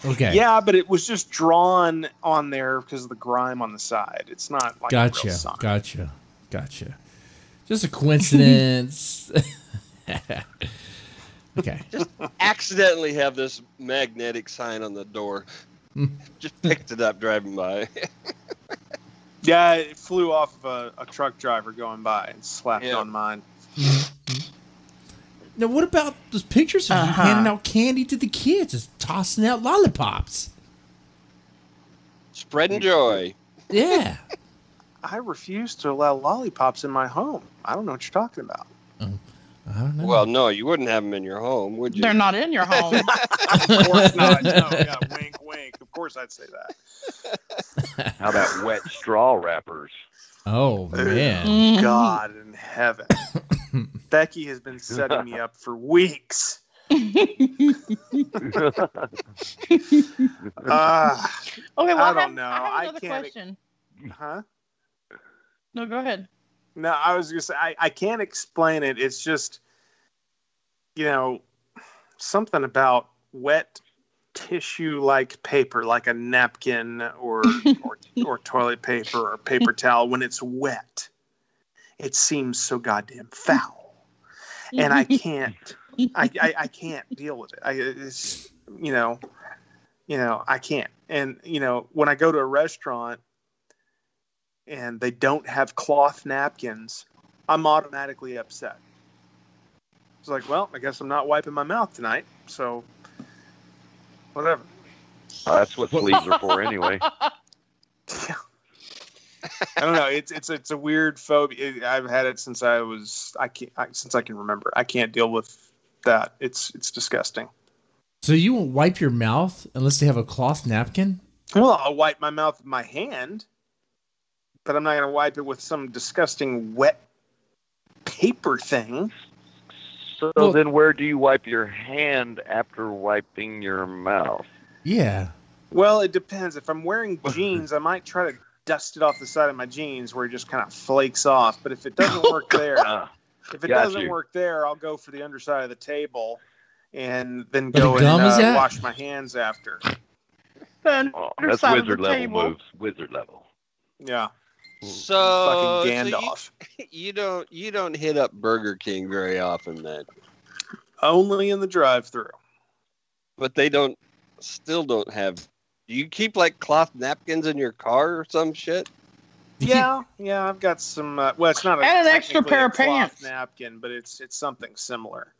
Okay. Yeah, but it was just drawn on there because of the grime on the side. It's not like a real sign. Gotcha. Just a coincidence. Okay. Just accidentally have this magnetic sign on the door. Just picked it up driving by. Yeah, it flew off of a truck driver going by and slapped on mine. Now, what about those pictures of you handing out candy to the kids, just tossing out lollipops? Spreading joy. Yeah. I refuse to allow lollipops in my home. I don't know what you're talking about. I don't know. Well, no, you wouldn't have them in your home, would you? They're not in your home. Of course not. No, yeah, wink, wink. Of course I'd say that. How about wet straw wrappers? Oh, man. Oh, God in heaven. Becky has been setting me up for weeks. Okay, well, I don't know. I have I another can't. question. Huh? No, go ahead. No, I was just I can't explain it. It's just, something about wet tissue-like paper, like a napkin or toilet paper or paper towel. When it's wet, it seems so goddamn foul, and I can't. I can't deal with it. I can't. And when I go to a restaurant and they don't have cloth napkins, I'm automatically upset. It's like, well, I guess I'm not wiping my mouth tonight, so whatever. That's what sleeves are for anyway. Yeah. I don't know. It's a weird phobia. I've had it since since I can remember. I can't deal with that. It's disgusting. So you won't wipe your mouth unless they have a cloth napkin? Well, I'll wipe my mouth with my hand, but I'm not going to wipe it with some disgusting wet paper thing. So then where do you wipe your hand after wiping your mouth? Yeah. Well, it depends. If I'm wearing jeans, I might try to dust it off the side of my jeans where it just kind of flakes off. But if it doesn't work there, I'll go for the underside of the table and then go and wash my hands after. That's wizard level moves. Wizard level. Yeah. So, fucking Gandalf. You don't hit up Burger King very often then. Only in the drive-thru. But they still don't have. Do you keep like cloth napkins in your car or some shit? Yeah, I've got some. Well, it's not an extra pair of cloth pants napkin, but it's something similar.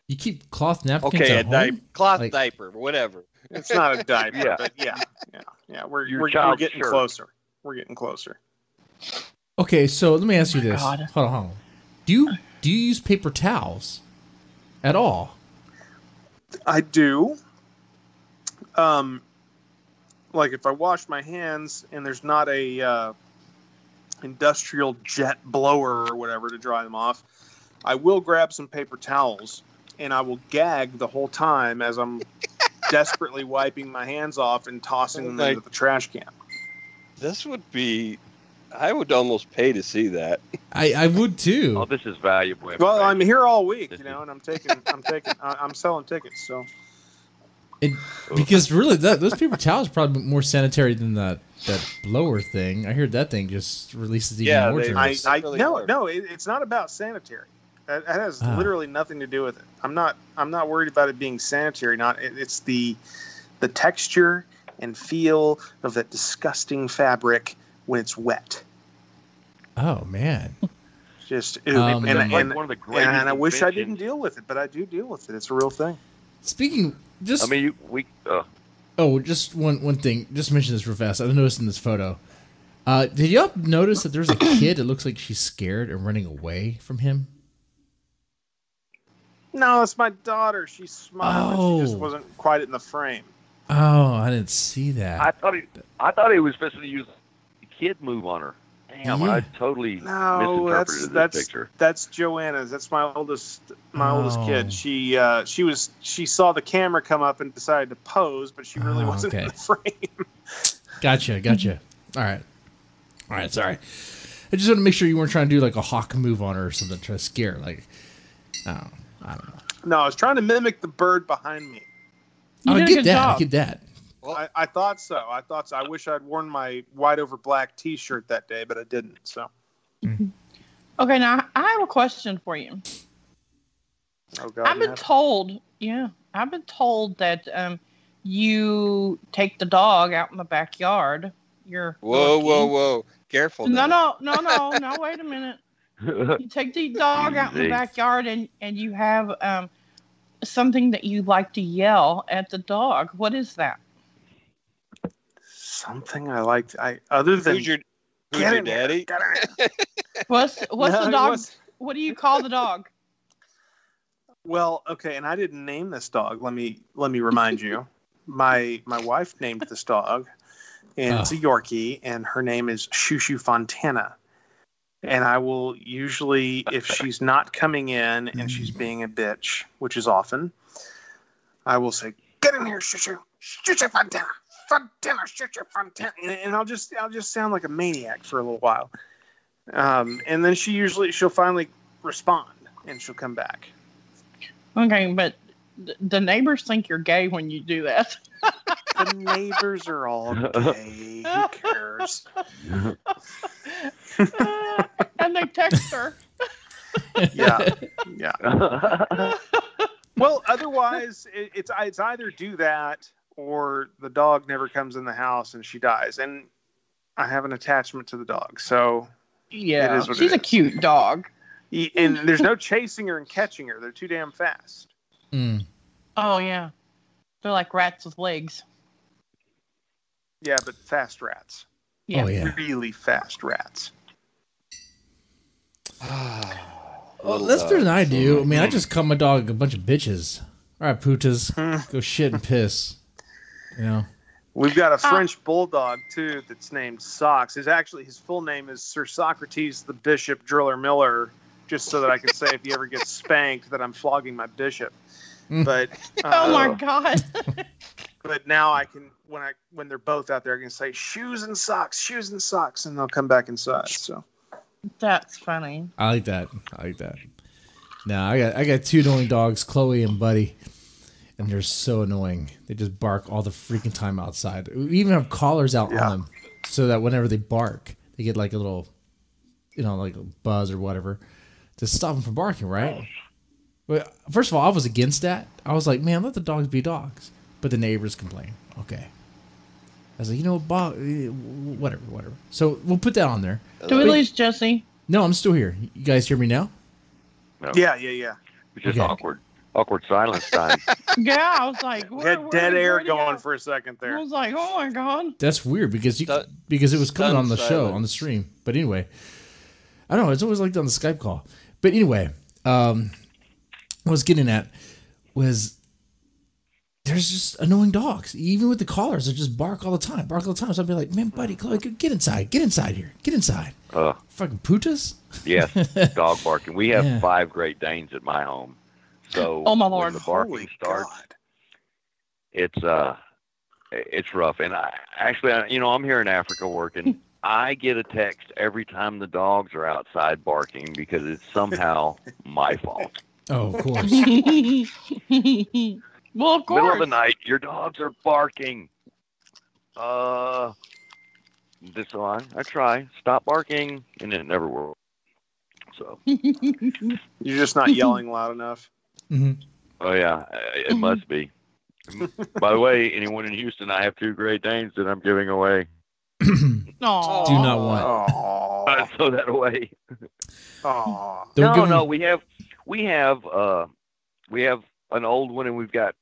You keep cloth napkins Okay, at home? cloth diaper, whatever. It's not a diaper, but yeah. We're getting closer. We're getting closer. Okay, so let me ask you this. God. Hold on. Do you use paper towels at all? I do. Like if I wash my hands and there's not a industrial jet blower or whatever to dry them off, I will grab some paper towels and I will gag the whole time as I'm desperately wiping my hands off and tossing them into the trash can. This would be. I would almost pay to see that. I would too. Oh, this is valuable. Well, I'm here all week, and I'm selling tickets. So, because really, those paper towels are probably more sanitary than that blower thing. I heard that thing just releases even more germs. It's not about sanitary. It has literally nothing to do with it. I'm not worried about it being sanitary. It's the texture and feel of that disgusting fabric when it's wet. Oh man! Just one of the greatest and I wish I didn't deal with it, but I do deal with it. It's a real thing. Speaking, just just one thing. Just mention this real fast. I noticed in this photo. Did y'all notice that there's a kid that looks like she's scared and running away from him? No, it's my daughter. She's smiling. She just wasn't quite in the frame. Oh, I didn't see that. I thought he was supposed to use the kid move on her. Damn, I totally misinterpreted this picture. That's Joanna's. That's my oldest kid. She saw the camera come up and decided to pose, but she really wasn't in the frame. Gotcha. All right, sorry. I just want to make sure you weren't trying to do like a hawk move on her or something, try to scare her. Like, I don't know. No, I was trying to mimic the bird behind me. You I did a get good that. job. I get that. Well, I thought so. I wish I'd worn my white over black T-shirt that day, but I didn't. So. Okay, now I have a question for you. Oh God. I've been told that you take the dog out in the backyard. whoa. Careful. No, now. no. Wait a minute. You take the dog out in the Easy. backyard, and you have something that you like to yell at the dog. What is that? Something I liked. Other than Who's your Get in daddy? here, get in here. What's No, the it dog? was- What do you call the dog? Well, okay, and I didn't name this dog. Let me remind you. My wife named this dog, and it's a Yorkie, and her name is Shushu Fontana. And I will usually, if she's not coming in and she's being a bitch, which is often, I will say, "Get in here, Shushu, Shushu Fontana, Shushu Fontana," and I'll just sound like a maniac for a little while, and then she'll finally respond and she'll come back. Okay, but the neighbors think you're gay when you do that. The neighbors are all gay. Who cares? And they text her. Yeah. Well, otherwise, it's either do that or the dog never comes in the house and she dies. And I have an attachment to the dog, so Yeah, it is what she's it a is. cute dog. And there's no chasing her and catching her. They're too damn fast. Mm. Oh yeah, they're like rats with legs. Yeah, but fast rats. Yeah. Oh yeah. Really fast rats. Well, that's better than I do. I mean, I just call my dog a bunch of bitches. All right, putas, go shit and piss. You know. We've got a French bulldog too that's named Socks. His full name is Sir Socrates the Bishop Driller Miller, just so that I can say if he ever gets spanked that I'm flogging my bishop. But Oh my god. but now I can when they're both out there I can say shoes and socks, and they'll come back inside. So That's funny. I like that. No, I got two annoying dogs, Chloe and Buddy, and they're so annoying. They just bark all the freaking time outside. We even have collars out on them so that whenever they bark, they get like a little, like a buzz or whatever to stop them from barking, right? But first of all, I was against that. I was like, man, let the dogs be dogs. But the neighbors complain. Okay. I was like, whatever. So we'll put that on there. Do we lose Jesse? No, I'm still here. You guys hear me now? No. yeah. It's just Okay. awkward silence time. Yeah, I was like, We had dead air going for a second I there. was like, oh my god. That's weird because because it was coming on the show, silence. on the stream. But anyway, I don't know. It's always like that on the Skype call. But anyway, what I was getting at was there's just annoying dogs. Even with the collars, they just bark all the time. So I'd be like, man, buddy, Chloe, get inside here. Get inside. Fucking putas. Yes, dog barking. We have Yeah. 5 Great Danes at my home. So Oh, my when Lord. the barking Holy starts, God. it's rough. And I'm here in Africa working. I get a text every time the dogs are outside barking because it's somehow my fault. Oh, of course. Well, of course. Middle of the night, your dogs are barking. So I try, stop barking, and it never works. So, You're just not yelling loud enough. Mhm. oh yeah, it must be. By the way, anyone in Houston, I have 2 Great Danes that I'm giving away. Aw. Do not want. Oh, Throw that away. oh. Don't give No, them- we have an old one, and we've got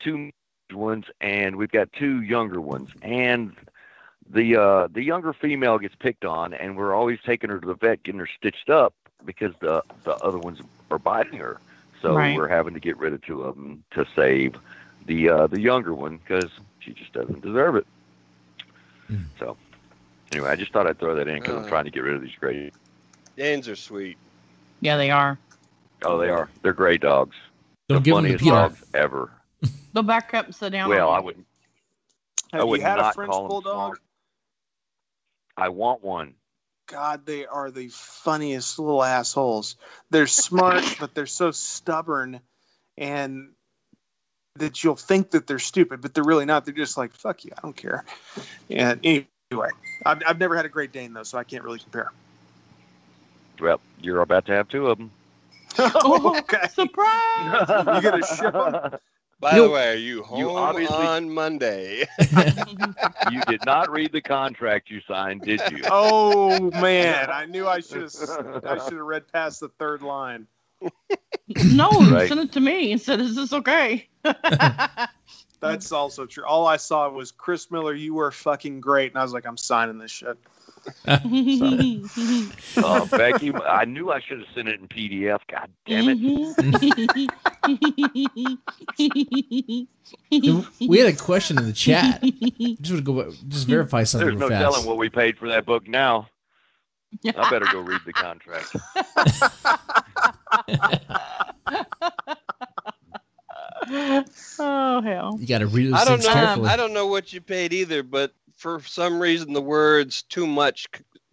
2 ones, and we've got 2 younger ones, and the younger female gets picked on, and we're always taking her to the vet, getting her stitched up because the other ones are biting her. So Right. we're having to get rid of 2 of them to save the younger one because she just doesn't deserve it. So anyway, I just thought I'd throw that in because I'm trying to get rid of these great. Danes are sweet. Yeah, they are. Oh, they are. They're great dogs. Don't The give them the funniest PR. dogs ever. They'll back up and sit down. Well, on I you. wouldn't. Have would you had a not French call 'em bulldog? smart. I want one. God, they are the funniest little assholes. They're smart, but they're so stubborn, and that you'll think that they're stupid, but they're really not. They're just like, fuck you, I don't care. And anyway, I've never had a Great Dane, though, so I can't really compare. Well, you're about to have two of them. Okay. Surprise! You gonna ship them? By the way, are you home obviously- on Monday? You did not read the contract you signed, did you? Oh man, I knew I should have read past the third line. No, Right. send it to me and said, "Is this okay?" That's also true. All I saw was Chris Miller, you were fucking great, and I was like, I'm signing this shit. Oh, Becky, I knew I should have sent it in PDF. God damn it. We had a question in the chat. Just want to just verify something There's no real fast. telling what we paid for that book now. I better go read the contract. Oh hell! You got to read those I don't things know. carefully. I don't know what you paid either, but for some reason the words "too much"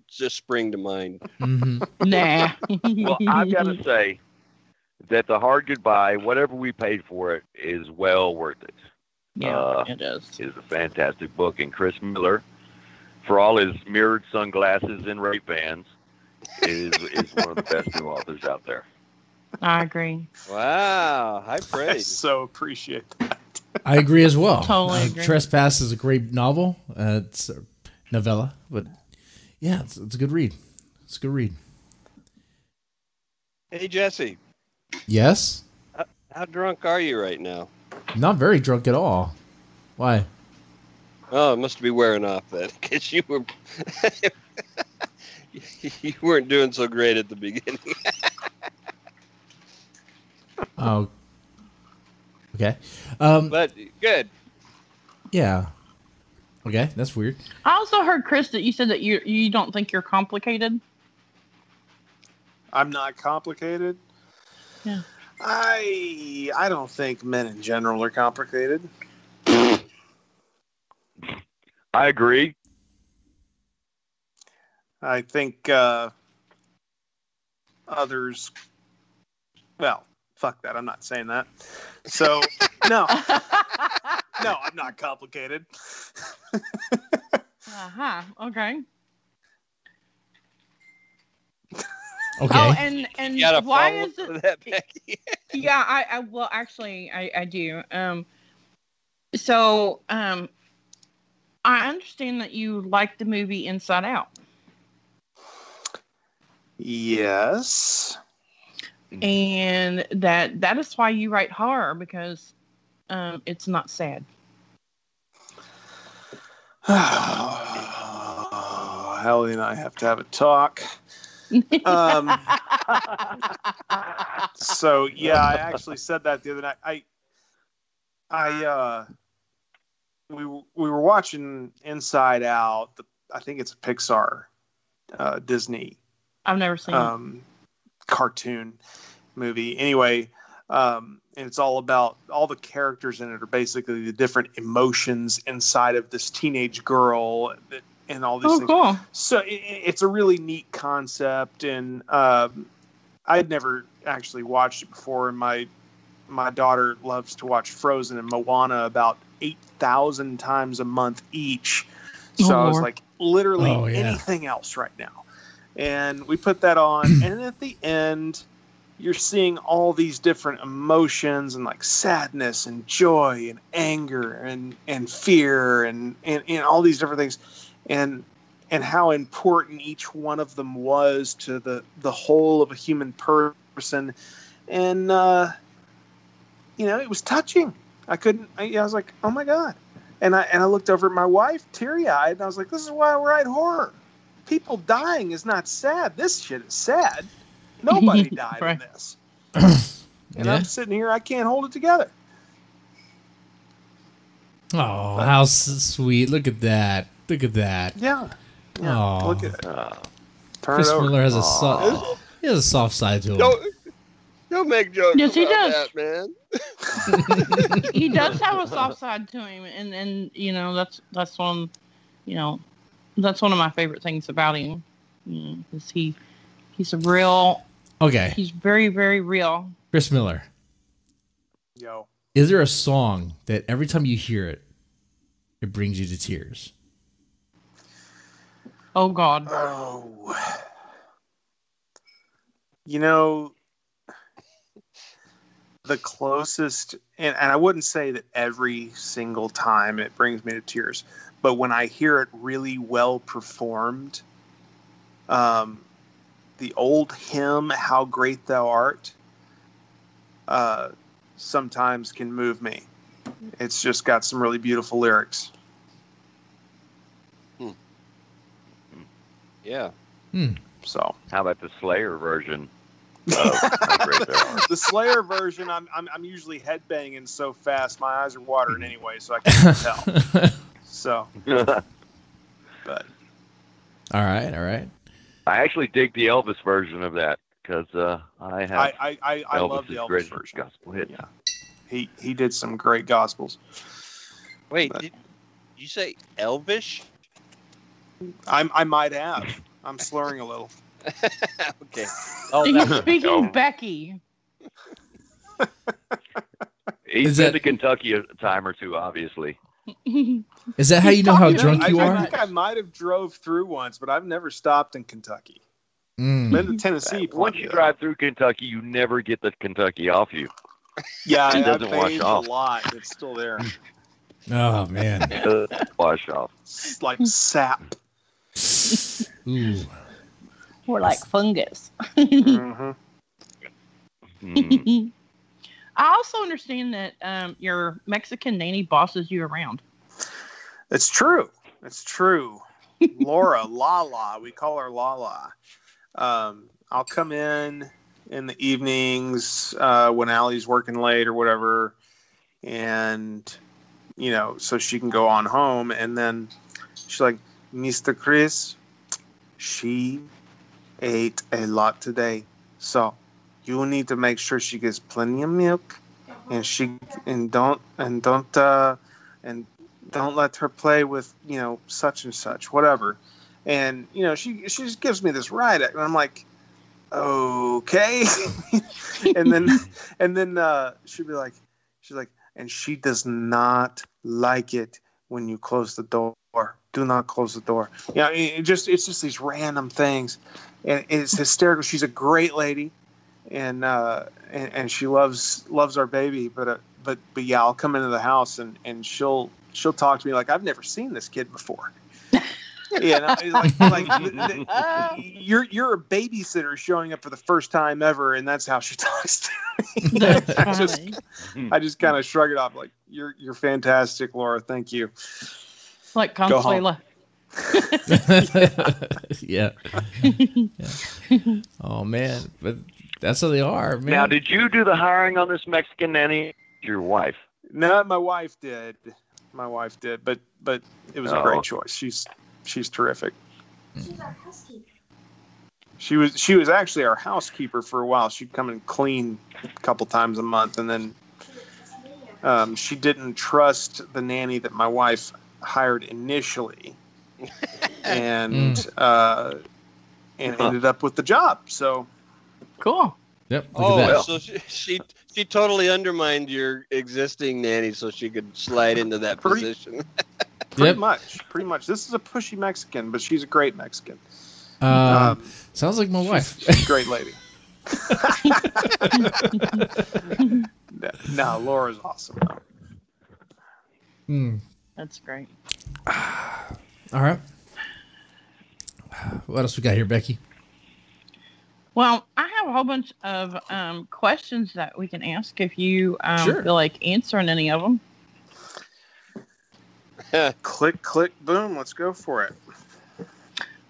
just spring to mind. Mhm. Nah. Well, I've got to say that The Hard Goodbye, whatever we paid for it, is well worth it. Yeah, it is. It's a fantastic book. And Chris Miller, for all his mirrored sunglasses and Ray-Bans, is one of the best new authors out there. I agree. Wow, high I praise. so appreciate that. I agree as well. Totally agree. Trespass is a great novel. It's a novella, but yeah, it's a good read. It's a good read. Hey Jesse, Yes, how drunk are you right now? not very drunk at all. Why? Oh, it must be wearing off then, because you were you weren't doing so great at the beginning. Oh, okay. But good. Yeah. Okay, that's weird. I also heard, Chris, that you said that you don't think you're complicated. I'm not complicated. Yeah. I don't think men in general are complicated. I agree. I think others. Well, fuck that. I'm not saying that. So no, I'm not complicated. Okay. Okay. Oh, and You got a why follow-up is it? for that, Becky? Yeah, I well, actually, I do. So, I understand that you like the movie Inside Out, Yes. and that is why you write horror, because it's not sad. Hallie and I have to have a talk. So yeah, I actually said that the other night. We were watching Inside Out. I think it's a Pixar, Disney I've never seen it. cartoon movie. Anyway, and it's all about all the characters in it are basically the different emotions inside of this teenage girl and all these Oh, things. cool. So it's a really neat concept, and I'd never actually watched it before. And my daughter loves to watch Frozen and Moana about 8,000 times a month each. So I was Lord. like, literally Oh, yeah. anything else right now. And we put that on, and at the end, you're seeing all these different emotions and like sadness and joy and anger and fear and all these different things. And how important each one of them was to the whole of a human person. And, it was touching. I was like, oh my God. And I looked over at my wife, teary-eyed, and I was like, this is why I write horror. People dying is not sad. This shit is sad. Nobody died in Right. this. And Yeah. I'm sitting here, I can't hold it together. Oh, how sweet! Look at that! Look at that! Yeah. Aw. Look at it. Turn Chris it over. Miller has a he has a soft side to him. Don't make jokes Yes, he about does. that, man. He does have a soft side to him, and that's one, that's one of my favorite things about him. Because he's a real. Okay, He's very, very real. Chris Miller. Yo. Is there a song that every time you hear it, it brings you to tears? Oh God. Oh. You know, the closest, and I wouldn't say that every single time it brings me to tears, but when I hear it really well performed, the old hymn, How Great Thou Art, sometimes can move me. It's just got some really beautiful lyrics. Yeah. So, How about the Slayer version of How Great Thou Art? the Slayer version, I'm usually headbanging so fast, my eyes are watering anyway, so I can't tell. So, but All right. I actually dig the Elvis version of that because I have I love the Elvis greatest version. gospel hits. Yeah, he did some great gospels. Wait, But- did you say Elvish? I might have. I'm slurring a little. Okay. Oh, He's that's speaking Becky. He's Is been that- to Kentucky a time or two, obviously. Is that how you know how talking drunk you I are? think I might have drove through once, but I've never stopped in Kentucky. Mm. Been to Tennessee. Once plenty, you though. drive through Kentucky, you never get the Kentucky off you. Yeah, it I doesn't wash bathed off. a lot. It's still there. Oh man. It doesn't wash off. It's like sap. Ooh. We're like fungus. Mm-hmm. Hmm. I also understand that your Mexican nanny bosses you around. It's true. It's true. Laura, Lala, we call her Lala. I'll come in the evenings when Allie's working late or whatever, and so she can go on home. And then she's like, Mr. Chris, she ate a lot today, so you need to make sure she gets plenty of milk, and don't let her play with such and such, whatever. And she just gives me this ride, and I'm like, okay. and then she'd be like, and she does not like it when you close the door. Do not close the door. It's just these random things, and it's hysterical. She's a great lady, and she loves our baby. But yeah, I'll come into the house and she'll talk to me like I've never seen this kid before. Yeah, you're a babysitter showing up for the first time ever, and that's how she talks to me. That's funny. I just kind of shrug it off, like you're fantastic, Laura. Thank you. Like Go home. Consuela. Yeah. Yeah. Oh man, but that's how they are, man. Now, did you do the hiring on this Mexican nanny? Your wife? No, my wife did. But it was a great choice. She's terrific. She's our housekeeper. She was actually our housekeeper for a while. She'd come and clean a couple times a month, and then she didn't trust the nanny that my wife hired initially, and ended up with the job. So Cool. Yep. Look at that. So she totally undermined your existing nanny so she could slide into that position. pretty much. This is a pushy Mexican, but she's a great Mexican. Sounds like my wife. She's a great lady. No, Laura's awesome. That's great. All right. What else we got here, Becky? Well, I have a whole bunch of questions that we can ask if you Sure. feel like answering any of them. Click, click, boom. Let's go for it.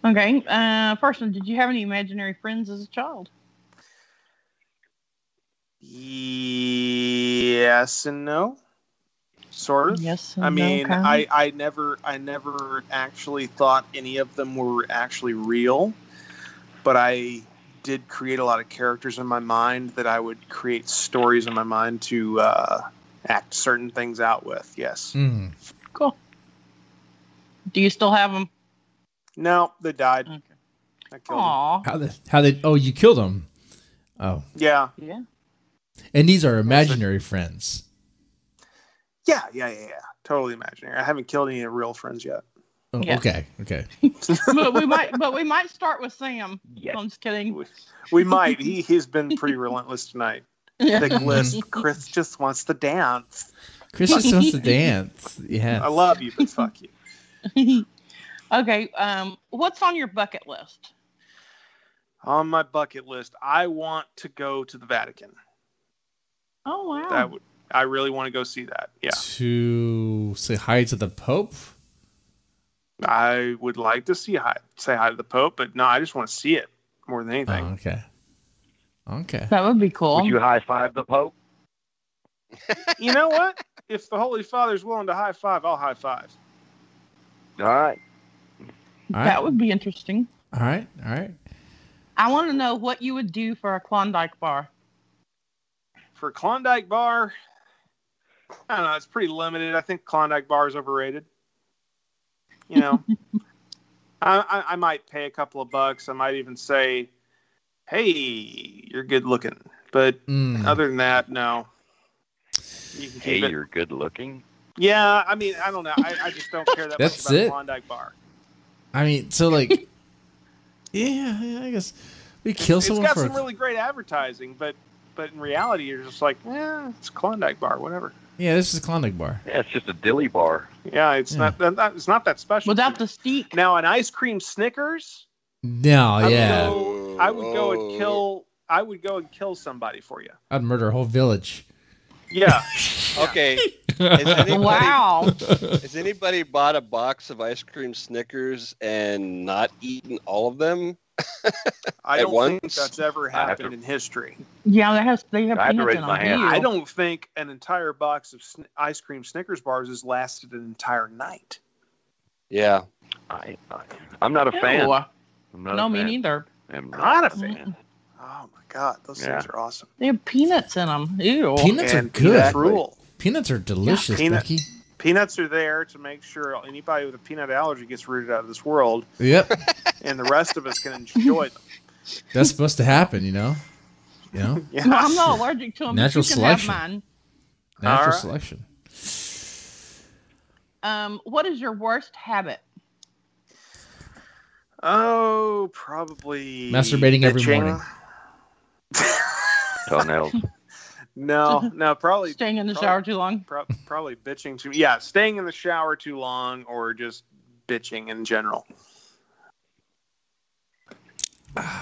Okay. First one, did you have any imaginary friends as a child? Yes and no. Sort of. Yes and I no, mean, kind of? I never actually thought any of them were actually real, but I did create a lot of characters in my mind that I would create stories in my mind to act certain things out with. Yes. Cool. Do you still have them? No, they died. Okay. I killed him. Aw. How they? Oh, you killed him. Oh, Yeah. Yeah. and these are imaginary friends. Yeah. Totally imaginary. I haven't killed any real friends yet. Oh, Yeah. okay. but we might start with Sam. Yes. I'm just kidding. We might. He's been pretty relentless tonight. Big list. Chris just wants to dance. Chris just wants to dance. Yeah. I love you, but fuck you. Okay. What's on your bucket list? On my bucket list, I want to go to the Vatican. Oh wow. I really want to go see that. Yeah. To say hi to the Pope. I would like to say hi to the Pope, but no, I just want to see it more than anything. Oh, okay. Okay. That would be cool. Would you high five the Pope? You know what? If the Holy Father's willing to high five, I'll high five. All right. That would be interesting. All right. I want to know what you would do for a Klondike bar. For a Klondike bar, I don't know. It's pretty limited. I think Klondike bar is overrated. You know, I might pay a couple of bucks. I might even say, "Hey, you're good looking." But other than that, no. You can keep it. You're good looking. Yeah, I mean, I don't know. I just don't care that That's much about it? Klondike bar. I mean, so like, yeah, I guess we kill someone It's got for. some really great advertising, but in reality, you're just like, it's a Klondike bar, whatever. Yeah, this is a Klondike bar. Yeah, it's just a dilly bar. Yeah, it's not that special. Without the steak. Now, an ice cream Snickers. No, I yeah, would go and kill. I would go and kill somebody for you. I'd murder a whole village. Yeah. Okay. Has Wow. anybody bought a box of ice cream Snickers and not eaten all of them? I At don't think once? that's ever I have happened to- in history. Yeah, they have I have to peanuts raise in my them. hand. Ew. I don't think an entire box of ice cream Snickers bars has lasted an entire night. Yeah. I'm not a fan. Ew. I'm not No, a me fan. neither. I'm Not a fan. fan. Oh my god, those things are awesome. They have peanuts in them. Ew. Peanuts are And good. peanuts rule. Peanuts are delicious, Peanut- Becky. Peanuts are there to make sure anybody with a peanut allergy gets rooted out of this world, Yep, and the rest of us can enjoy them. that's supposed to happen. You know. Yeah. No, I'm not allergic to them. Natural you can have selection. mine. Natural All right. selection. What is your worst habit? Oh, probably Masturbating every bitching. morning. Toenails. No, probably Staying in the shower too long? Probably bitching too. Yeah, staying in the shower too long, or just bitching in general.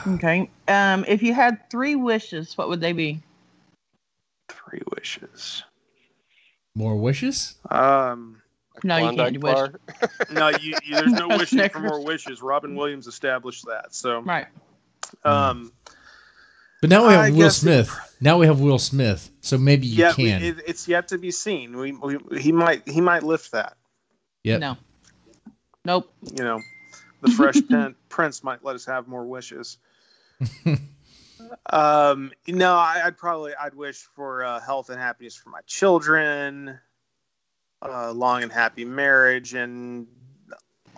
Okay. If you had 3 wishes, what would they be? 3 wishes. More wishes? No, you can't Klondike wish. bar? No, there's no wishing for Snickers. more wishes. Robin Williams established that. So, Right. But now we I have Will guess Smith. Now we have Will Smith. So maybe you yeah, can. it's yet to be seen. He might lift that. Yep. No. Nope. You know, the Fresh Prince might let us have more wishes. No, I'd wish for health and happiness for my children, long and happy marriage, and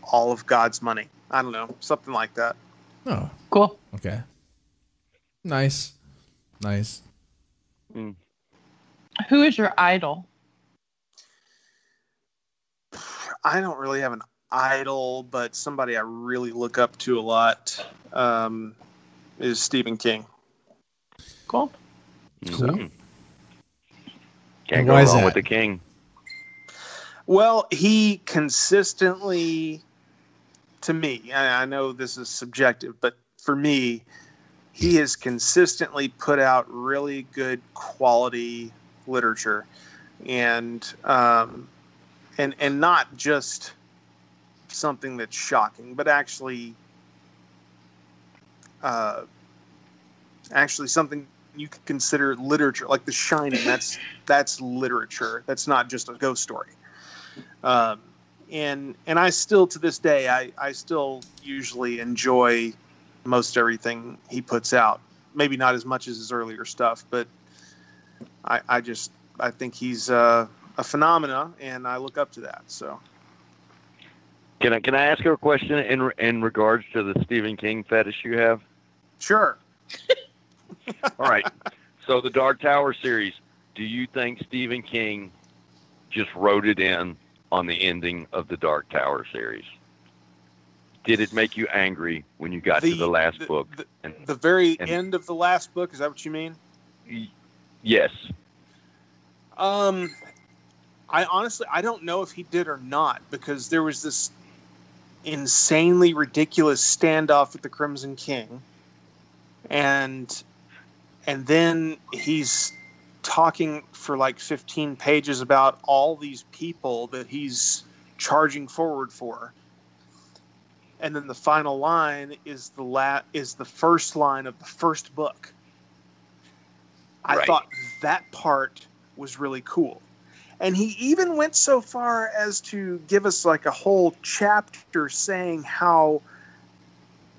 all of God's money. I don't know, something like that. Oh, Cool. okay. Nice. Who is your idol? I don't really have an idol, but somebody I really look up to a lot is Stephen King. Cool. Cool. Can't And go why is wrong that? with the king. Well, he consistently, to me, I know this is subjective, but for me, he has consistently put out really good quality literature, and not just something that's shocking, but actually something you could consider literature, like The Shining. That's literature. That's not just a ghost story. And I still, to this day, I still usually enjoy most everything he puts out. Maybe not as much as his earlier stuff, but I think he's a phenomena, and I look up to that. So Can I ask you a question in regards to the Stephen King fetish you have? Sure. All right. So the Dark Tower series, do you think Stephen King just wrote it in on the ending of the Dark Tower series? Did it make you angry when you got to the last book? The very end of the last book, is that what you mean? Yes. I honestly, I don't know if he did or not, because there was this insanely ridiculous standoff with the Crimson King, and then he's talking for like 15 pages about all these people that he's charging forward for, and then the final line is the first line of the first book. I thought that part was really cool. And he even went so far as to give us like a whole chapter saying how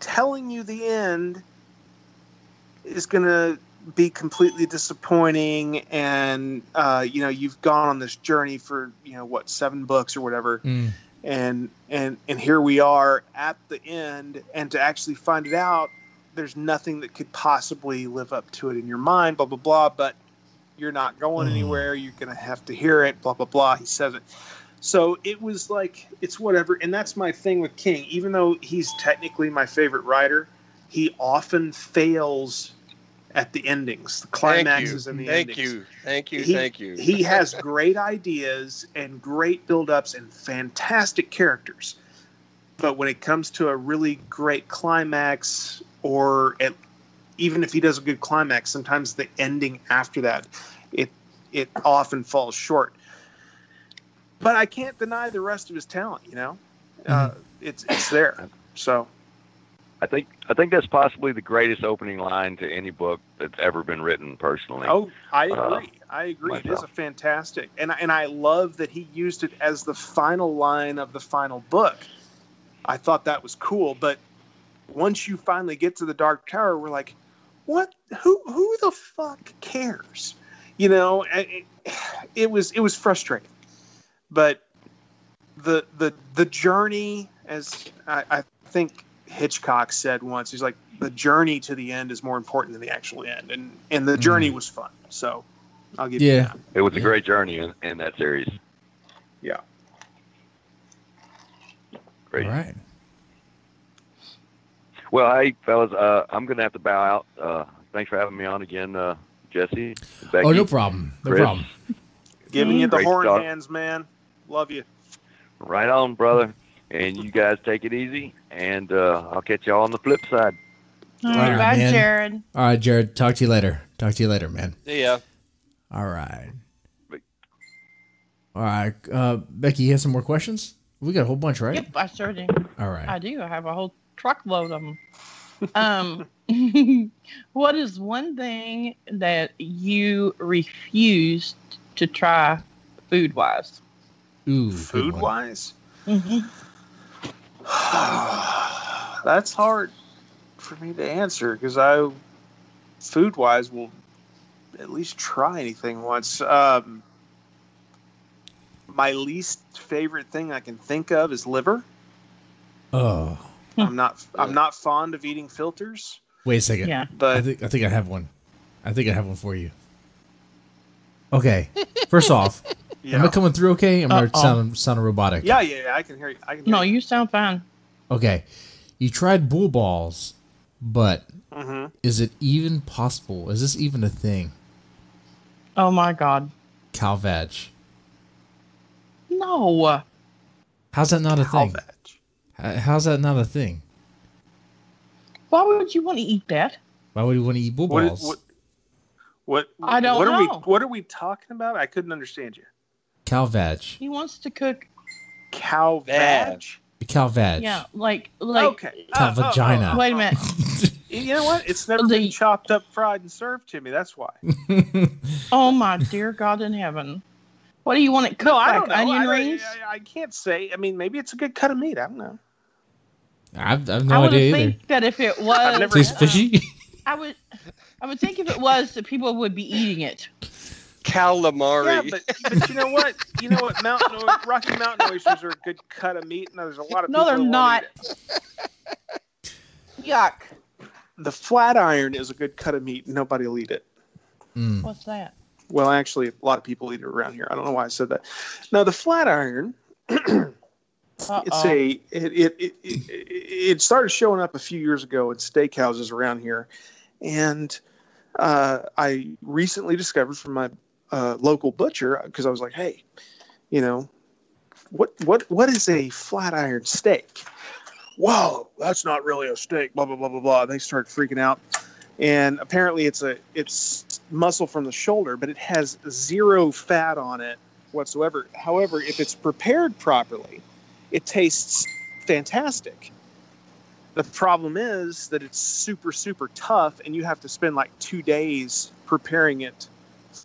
telling you the end is going to be completely disappointing. And, you've gone on this journey for, 7 books or whatever. And here we are at the end. And to actually find it out, there's nothing that could possibly live up to it in your mind, blah, blah, blah. But you're not going anywhere. You're going to have to hear it, blah, blah, blah. He says it. So it was like, it's whatever. And that's my thing with King. Even though he's technically my favorite writer, he often fails at the endings, the climaxes and the endings. Thank you. He has great ideas and great build-ups and fantastic characters. But when it comes to a really great climax, or even if he does a good climax, sometimes the ending after that, it often falls short. But I can't deny the rest of his talent. It's there. So I think that's possibly the greatest opening line to any book that's ever been written. Personally, I agree. Myself. It is a fantastic, and I love that he used it as the final line of the final book. I thought that was cool. But once you finally get to the Dark Tower, we're like, what? Who the fuck cares? It was frustrating. But the journey, as I think Hitchcock said once, he's like, the journey to the end is more important than the actual end, and the journey was fun. So I'll give you that. It was a great journey in that series. Yeah. Great. All right. Well, hey, fellas, I'm going to have to bow out. Thanks for having me on again, Jesse, Becky. Oh, no problem. No Chris. problem. Giving you the Great horn stuff. hands, man. Love you. Right on, brother. And you guys take it easy, and I'll catch y'all on the flip side. All right, bye, man. Jared. All right, Jared. Talk to you later, man. See ya. All right. All right. Becky, you have some more questions? We got a whole bunch, right? Yep, I sure do. All right. I do. I have a whole truckload of them. What is one thing that you refused to try food-wise? Ooh, Food-wise? Mm-hmm. That's hard for me to answer, because I, food-wise, will at least try anything once. My least favorite thing I can think of is liver. Oh. I'm not fond of eating filters. Wait a second. Yeah. But I think I have one. I think I have one for you. Okay. First off, am I coming through okay? Am I sounding robotic? Yeah, I can hear you. No, you sound fine. Okay. You tried bull balls, but Mm-hmm. is it even possible? Is this even a thing? Oh my God. Cow vag. No. How's that not a thing? Veg. How's that not a thing? Why would you want to eat that? Why would you want to eat bull balls? What? I don't know. What are we talking about? I couldn't understand you. Cow vag. He wants to cook. Cow Vag. veg. Cow vag. Yeah, like. Okay. Cow vagina. Wait a minute. You know what? It's never been chopped up, fried, and served to me. That's why. Oh my dear God in heaven. What do you want it cooked? No, I like don't know. onion rings? I can't say. I mean, maybe it's a good cut of meat. I don't know. I have I no would idea either. think that if it was, never Tastes fishy. I would think if it was that people would be eating it. calamari. Yeah, but you know what? You know what? Rocky Mountain oysters are a good cut of meat, and there's a lot of people No, they're that won't not. eat it. Yuck. The flat iron is a good cut of meat, and nobody will eat it. Mm. What's that? Well, actually, a lot of people eat it around here. I don't know why I said that. Now, the flat iron, it started showing up a few years ago at steakhouses around here, and I recently discovered from my local butcher, because I was like, hey, you know, what is a flat iron steak? Whoa, that's not really a steak. Blah blah blah blah blah. They started freaking out. And apparently it's muscle from the shoulder, but it has zero fat on it whatsoever. However, if it's prepared properly, it tastes fantastic. The problem is that it's super, super tough, and you have to spend like 2 days preparing it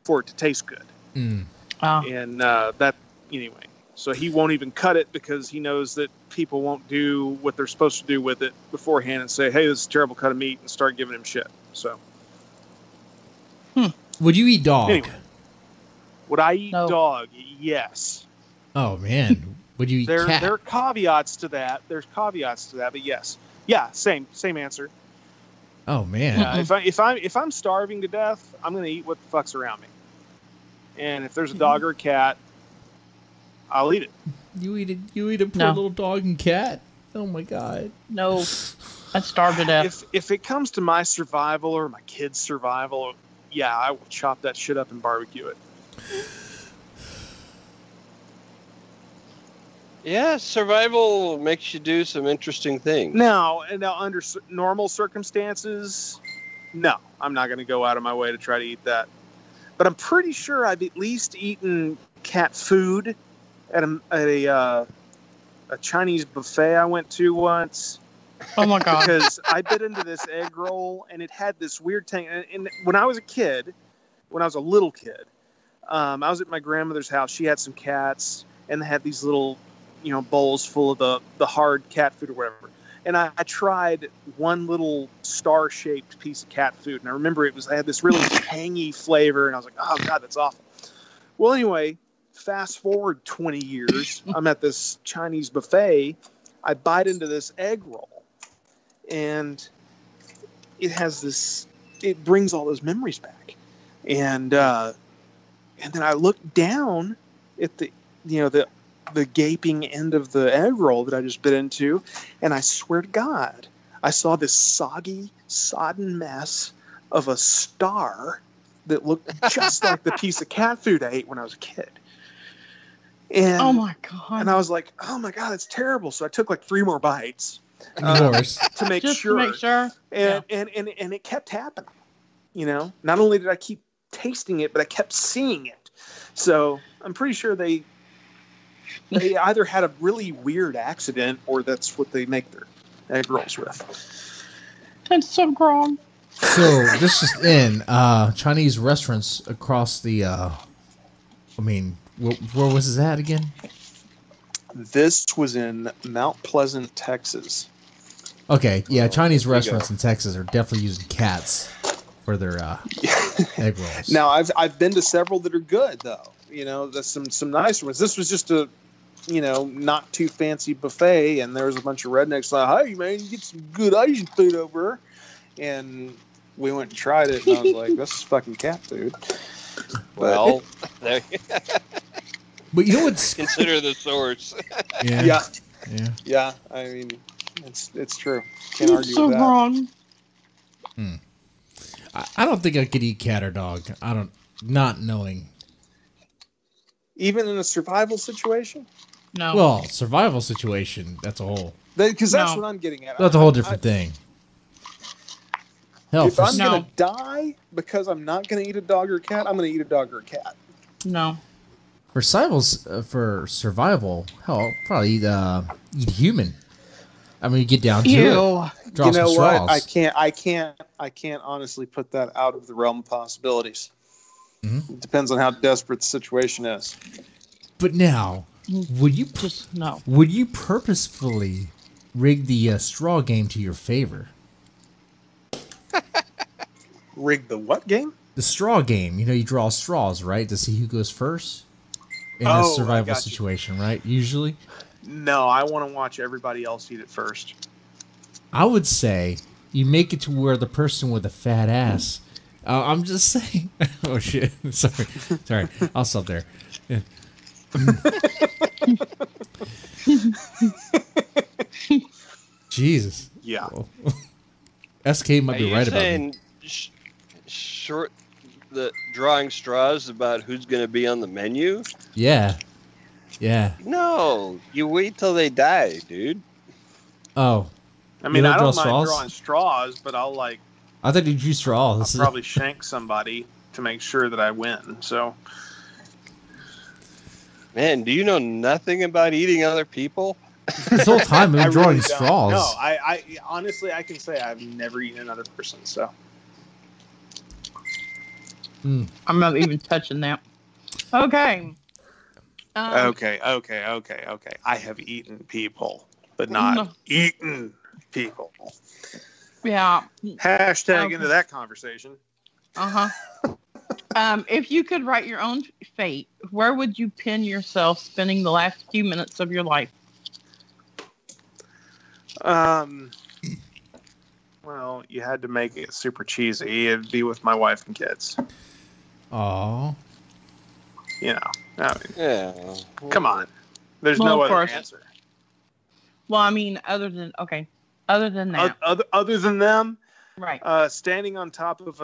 for it to taste good. Mm. And that, anyway. So he won't even cut it because he knows that people won't do what they're supposed to do with it beforehand and say, hey, this is a terrible cut of meat, and start giving him shit. So, Would you eat dog? Anyway. Would I eat No. dog? Yes. Oh man, would you eat There cat? are caveats to that. There's caveats to that, but yes. Yeah, same answer. Oh man. If I'm starving to death, I'm going to eat what the fuck's around me. And if there's a dog or a cat, I'll eat it. You eat a poor No. little dog and cat? Oh my god. No. I'd starve to death. If it comes to my survival or my kids' survival, yeah, I will chop that shit up and barbecue it. Yeah, survival makes you do some interesting things. Now under normal circumstances, no, I'm not going to go out of my way to try to eat that. But I'm pretty sure I've at least eaten cat food at a Chinese buffet I went to once. Oh my god. Because I bit into this egg roll and it had this weird thing. And when I was a little kid, I was at my grandmother's house. She had some cats, and they had these little, bowls full of the hard cat food or whatever. And I tried one little star-shaped piece of cat food, and I remember I had this really tangy flavor, and I was like, oh god, that's awful. Well, anyway, fast forward 20 years, I'm at this Chinese buffet. I bite into this egg roll, and it brings all those memories back. And then I looked down at the gaping end of the egg roll that I just bit into, and I swear to God, I saw this soggy, sodden mess of a star that looked just like the piece of cat food I ate when I was a kid. And, Oh my god. and I was like, oh my God, that's terrible. So I took like 3 more bites Of course. to make Just sure. to make sure. And it kept happening. Not only did I keep tasting it, but I kept seeing it. So I'm pretty sure they either had a really weird accident or that's what they make their egg rolls with. That's so wrong. So this is in Chinese restaurants across the. Where was this at again? This was in Mount Pleasant, Texas. Okay, yeah, Chinese restaurants in Texas are definitely using cats for their egg rolls. Now I've been to several that are good though. There's some nice ones. This was just a not too fancy buffet, and there was a bunch of rednecks like, hey man, you get some good Asian food over here. And we went and tried it, and I was like, this is fucking cat food. Well, But you know what's consider the source. yeah. Yeah. I mean, it's true. Can't That's argue so with that. wrong. I don't think I could eat cat or dog. Not knowing. Even in a survival situation? No. Well, survival situation. That's a whole. Because that's No. what I'm getting at. That's a whole different thing. Hell, If I'm No. going to die because I'm not going to eat a dog or a cat, I'm going to eat a dog or a cat. no. for survival, hell, I'll probably eat human. I mean, you get down to Ew. it. Draw some straws. I can't honestly put that out of the realm of possibilities. Mhm. It depends on how desperate the situation is. But now, would you Just no. would you purposefully rig the straw game to your favor? Rig the what game? The straw game. You know, you draw straws, right, to see who goes first in a Oh, I survival got you. situation, right? Usually. No, I want to watch everybody else eat it first. I would say you make it to where the person with the fat ass. I'm just saying. Oh shit! Sorry. I'll stop there. Yeah. Jesus. Yeah. Well, SK might be right about me. Short the drawing straws about who's going to be on the menu? Yeah. Yeah. No, you wait till they die, dude. Oh. I mean, don't I draw don't mind straws? drawing straws, but I'll I thought you drew straws. I'll probably shank somebody to make sure that I win. So, Man, do you know nothing about eating other people? This whole time I've I been drawing really don't. straws. No, I honestly, I can say I've never eaten another person. So, I'm not even touching that. Okay. okay. I have eaten people, but not No. eaten people. Yeah. Hashtag Okay. into that conversation. If you could write your own fate, where would you pin yourself spending the last few minutes of your life? Well, you had to make it super cheesy. It'd be with my wife and kids. Aw. You know, I mean, Yeah. come on. There's Well, no of other course. answer. Well, I mean, other than that, Other than them, right? standing on top of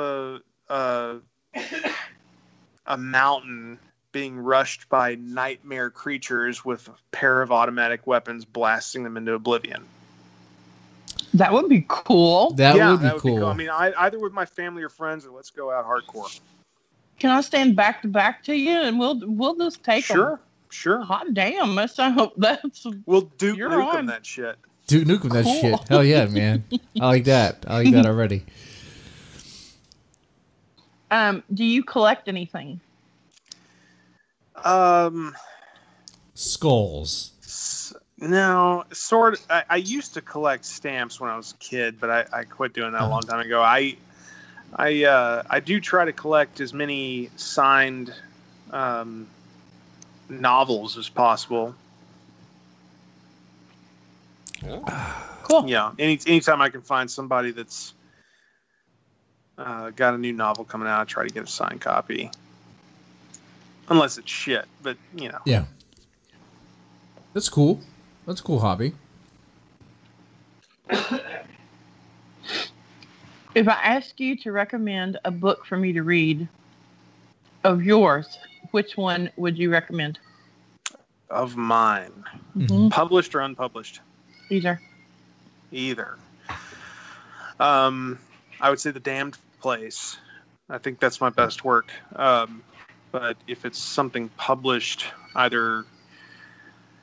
a mountain, being rushed by nightmare creatures with a pair of automatic weapons, blasting them into oblivion. That would be cool. That would be that cool. I mean, either with my family or friends, or let's go out hardcore. Can I stand back to back to you and we'll just take them? Sure. Hot damn! That's We'll Duke You're Nukem on. that shit. Dude, Nukem that Cool. shit. Hell yeah, man. I like that. I like that already. Do you collect anything? Skulls. No, sort of. I used to collect stamps when I was a kid, but I quit doing that a long time ago. I do try to collect as many signed novels as possible. Cool. Yeah, anytime I can find somebody that's got a new novel coming out, I try to get a signed copy. Unless it's shit, but you know. Yeah. That's cool. That's a cool hobby. If I ask you to recommend a book for me to read of yours, which one would you recommend? Of mine, Mm-hmm. published or unpublished? Either. Either. I would say The Damned Place. I think that's my best work. But if it's something published, either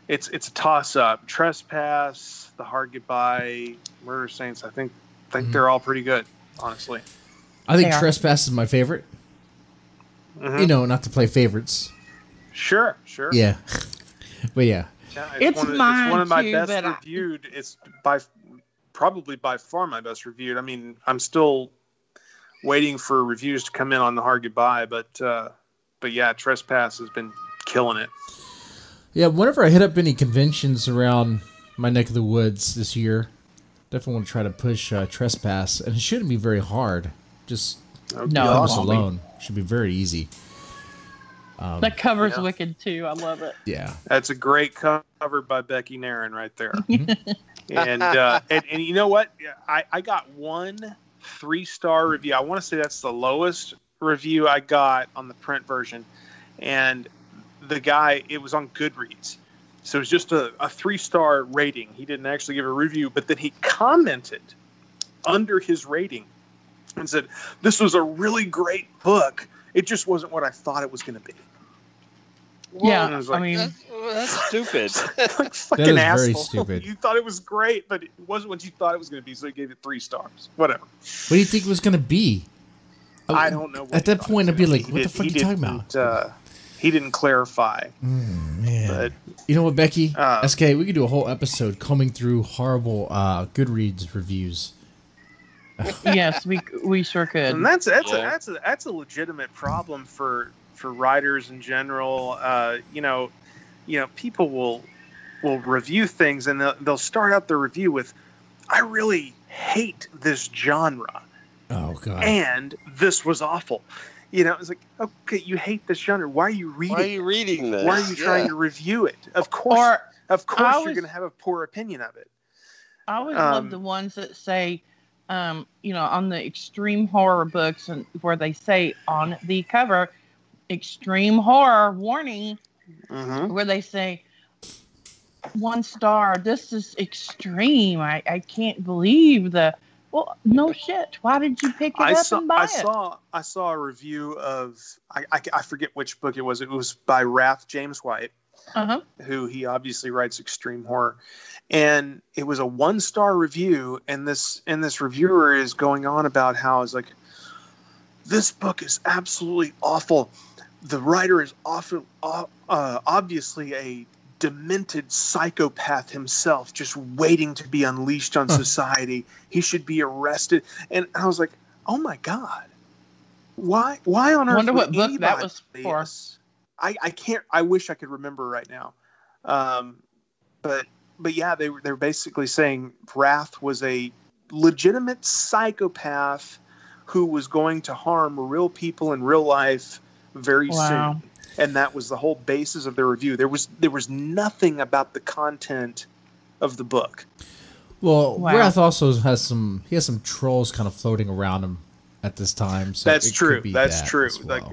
it's a toss-up. Trespass, The Hard Goodbye, Murder Saints. I think they're all pretty good, honestly. I think They are. Trespass is my favorite. Mhm. You know, not to play favorites. Sure. Yeah. But yeah. Yeah, It's mine one of my too, best but reviewed. It's probably by far my best reviewed. I mean, I'm still waiting for reviews to come in on The Hard Goodbye, but yeah, Trespass has been killing it. Yeah, whenever I hit up any conventions around my neck of the woods this year, definitely want to try to push Trespass. And it shouldn't be very hard. Just That would be No, premise awesome. alone. Should be very easy. That covers Yeah. Wicked too. I love it. Yeah. That's a great cover by Becky Nairn right there. and you know what? I got one 3-star review. I want to say that's the lowest review I got on the print version. And the guy, it was on Goodreads. So it was just a 3-star rating. He didn't actually give a review, but then he commented under his rating and said, "This was a really great book. It just wasn't what I thought it was going to be." Yeah, And I was like, I mean, That's stupid. Like, fucking is very asshole. stupid. You thought it was great, but it wasn't what you thought it was going to be, so he gave it 3 stars. Whatever. What do you think it was going to be? I don't know. What At he that thought point, it I'd be was like, gonna what the fuck are you talking about? He didn't clarify. Man. But You know what, Becky? Uh, SK, we could do a whole episode combing through horrible Goodreads reviews. Yes, we sure could. And that's a legitimate problem for writers in general. People will review things and they'll start out their review with, "I really hate this genre." Oh God! And this was awful. It's like, okay, you hate this genre. Why are you reading? Why are you reading this? Why are you trying to review it? Of course, you're going to have a poor opinion of it. I always love the ones that say, on the extreme horror books, and where they say on the cover, "extreme horror warning," where they say, 1 star. This is extreme. I can't believe the. Well, no shit. Why did you pick it up and buy it? I saw a review of I forget which book it was. It was by Wrath James White, who he obviously writes extreme horror, and it was a 1-star review. And this reviewer is going on about how it's like, this book is absolutely awful. The writer is obviously a demented psychopath himself, just waiting to be unleashed on society. He should be arrested. And I was like, oh my God, why on earth? Wonder what book that was for. I can't. I wish I could remember right now. But yeah, they're basically saying Wrath was a legitimate psychopath who was going to harm real people in real life very soon. And that was the whole basis of their review. There was nothing about the content of the book. Well, Wrath also has some trolls kind of floating around him at this time. So that's true. That's true. Well. Like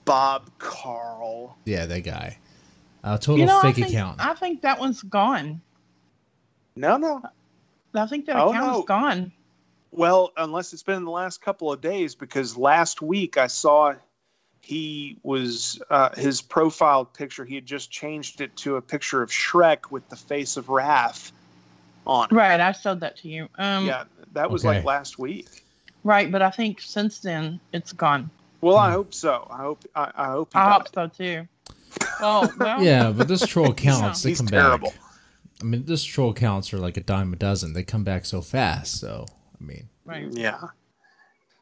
Bob Carl. Yeah, that guy. Total fake account. I think that one's gone. No. I think that account is gone. Well, unless it's been in the last couple of days, because last week I saw he was his profile picture. He had just changed it to a picture of Shrek with the face of Wrath on it. Right, I showed that to you. Yeah, that was like last week. Right, but I think since then it's gone. Well, I hope so. I hope so too. Well, yeah, but this troll counts. They come terrible. back. I mean, this troll counts are like a dime a dozen. They come back so fast. So I mean, right? Yeah.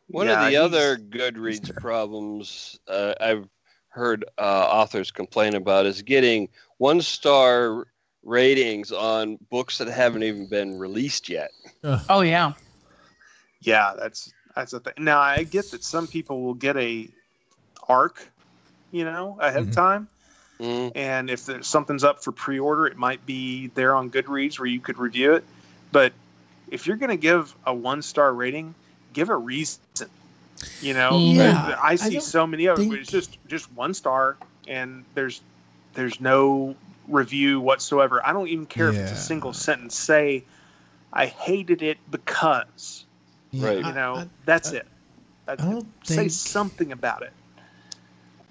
One of the other Goodreads problems I've heard authors complain about is getting 1-star ratings on books that haven't even been released yet. Oh yeah. Yeah, that's the thing. Now I get that some people will get a arc, ahead of time. Mm-hmm. And if something's up for pre-order, it might be there on Goodreads where you could review it. But if you're going to give a 1-star rating, give a reason. Yeah, I see so many of it, but it's just 1 star, and there's no review whatsoever. I don't even care if it's a single sentence. Say, I hated it because. Right. That's it. Say something about it.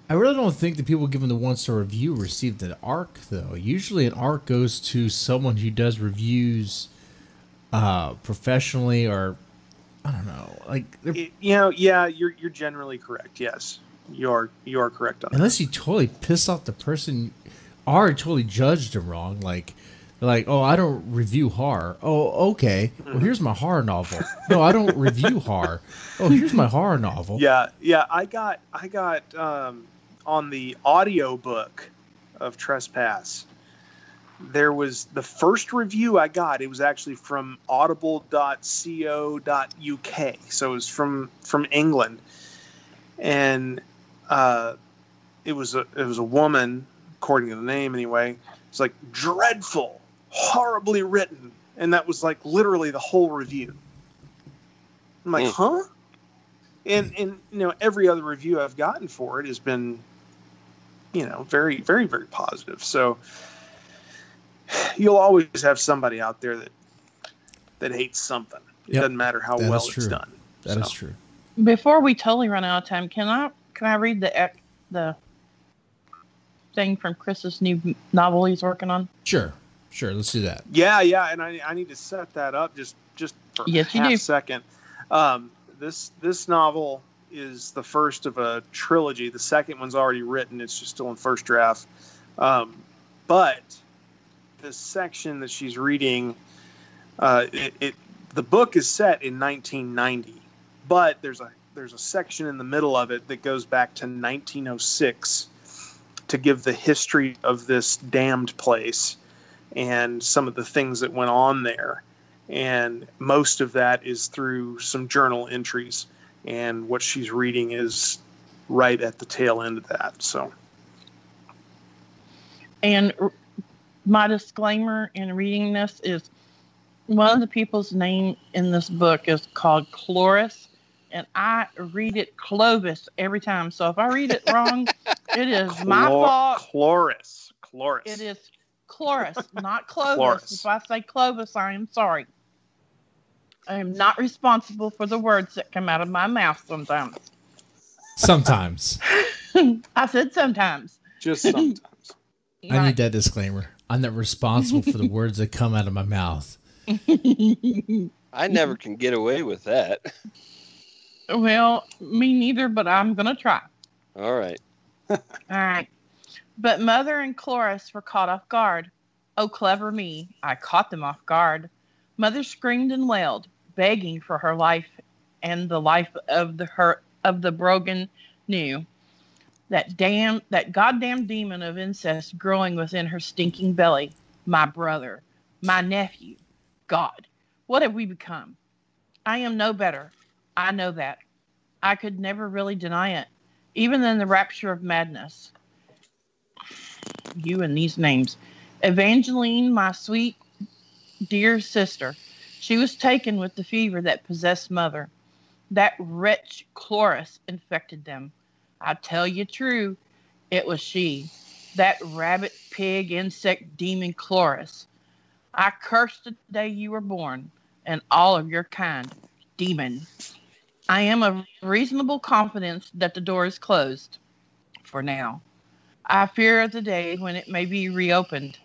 I really don't think the people giving the 1-star review received an arc, though. Usually an arc goes to someone who does reviews professionally, or I don't know. Like, you're generally correct. Yes, you are correct on that. Unless you totally piss off the person, or totally judged them wrong. Like, they're like, oh, I don't review horror. Oh, okay. Well, here's my horror novel. No, I don't review horror. Oh, here's my horror novel. Yeah. I got on the audio book of Trespass. There was the first review I got. It was actually from audible.co.uk. So it was from England. And it was a woman, according to the name anyway. It's like, dreadful, horribly written. And that was like literally the whole review. I'm like, huh? And every other review I've gotten for it has been, very, very, very positive. So you'll always have somebody out there that hates something. It doesn't matter how well it's done. That is true. Before we totally run out of time, can I read the thing from Chris's new novel he's working on? Sure. Let's do that. Yeah, and I need to set that up just for a second. This novel is the first of a trilogy. The second one's already written. It's just still in first draft. But the section that she's reading, The book is set in 1990, but there's a section in the middle of it that goes back to 1906 to give the history of this damned place and some of the things that went on there. And most of that is through some journal entries, and what she's reading is right at the tail end of that. So, and my disclaimer in reading this is one of the people's name in this book is called Cloris, and I read it Clovis every time. So if I read it wrong, it is my fault. Cloris. It is Cloris, not Clovis. Cloris. If I say Clovis, I am sorry. I am not responsible for the words that come out of my mouth sometimes. Sometimes. I said sometimes. Just sometimes. I need that disclaimer. I'm not responsible for the words that come out of my mouth. I never can get away with that. Well, me neither, but I'm going to try. All right. All right. But Mother and Cloris were caught off guard. Oh, clever me. I caught them off guard. Mother screamed and wailed, begging for her life and the life of the Brogan knew. That goddamn demon of incest growing within her stinking belly. My brother. My nephew. God. What have we become? I am no better. I know that. I could never really deny it. Even in the rapture of madness. You and these names. Evangeline, my sweet, dear sister. She was taken with the fever that possessed Mother. That wretch Cloris infected them. I tell you true, it was she. That rabbit, pig, insect, demon Cloris. I curse the day you were born, and all of your kind. Demon. I am of reasonable confidence that the door is closed. For now. I fear the day when it may be reopened.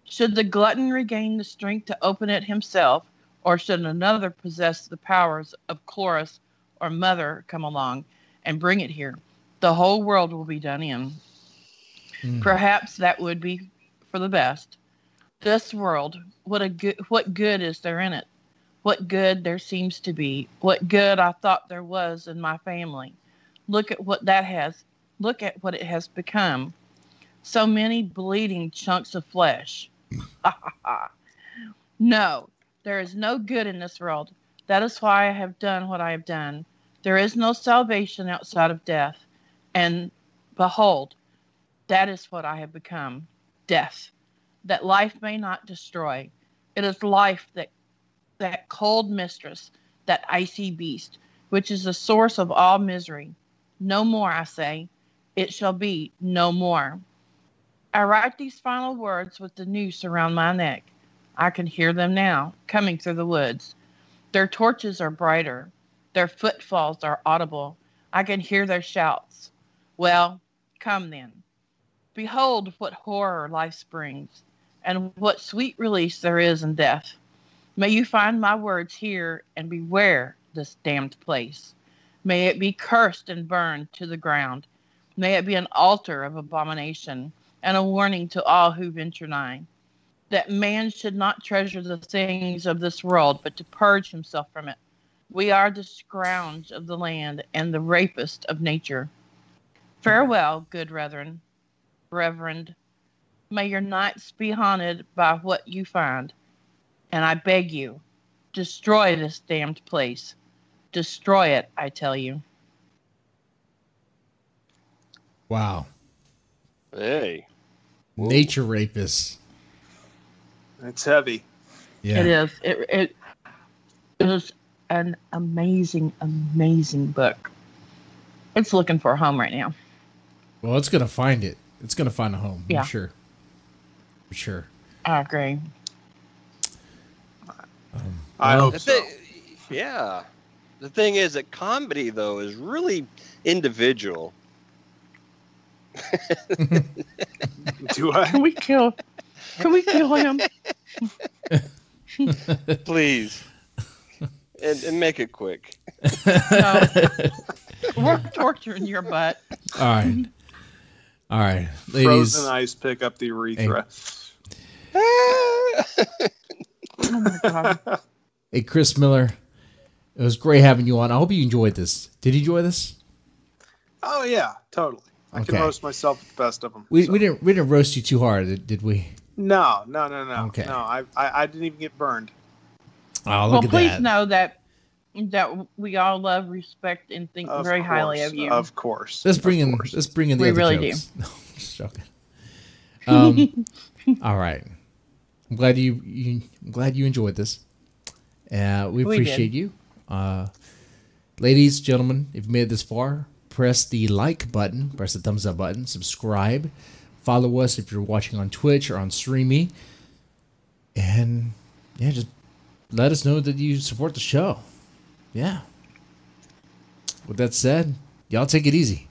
Should the glutton regain the strength to open it himself, or should another possess the powers of Cloris or Mother come along and bring it here, the whole world will be done in. Perhaps that would be for the best. This world, what good is there in it? What good there seems to be. What good I thought there was in my family. Look at what it has become. So many bleeding chunks of flesh. No, there is no good in this world. That is why I have done what I have done. There is no salvation outside of death. And behold, that is what I have become. Death. That life may not destroy. It is life, that cold mistress, that icy beast, which is the source of all misery. No more, I say. It shall be no more. I write these final words with the noose around my neck. I can hear them now, coming through the woods. Their torches are brighter. Their footfalls are audible. I can hear their shouts. Well, come then. Behold what horror life springs, and what sweet release there is in death. May you find my words here, and beware this damned place. May it be cursed and burned to the ground. May it be an altar of abomination, and a warning to all who venture nigh. That man should not treasure the things of this world, but to purge himself from it. We are the scourge of the land, and the rapist of nature. Farewell, good reverend. May your nights be haunted by what you find. And I beg you, destroy this damned place. Destroy it, I tell you. Wow. Hey. Whoa. Nature rapist. It's heavy. Yeah. It is. It is an amazing, amazing book. It's looking for a home right now. Well, it's going to find it. It's going to find a home. Yeah. I'm sure. For sure. I agree. I hope so. Yeah. The thing is that comedy, though, is really individual. Do I? Can we kill him? Please. And make it quick. No. We're torturing your butt. All right. All right. Ladies. Frozen ice pick up the urethra. Oh my God. Hey, Chris Miller, it was great having you on. I hope you enjoyed this. Did you enjoy this? Oh yeah, totally. I can roast myself with the best of them. We didn't roast you too hard, did we? No. Okay. No, I didn't even get burned. Oh, look at please that. know that we all love, respect, and think very highly of you. Of course. Let's bring in the We other really jokes. No, I'm just joking. All right. I'm glad you enjoyed this. We appreciate you. Ladies, gentlemen, if you made it this far, press the like button, press the thumbs up button, subscribe, follow us if you're watching on Twitch or on Streamy, and yeah, just let us know that you support the show. Yeah. With that said, y'all take it easy.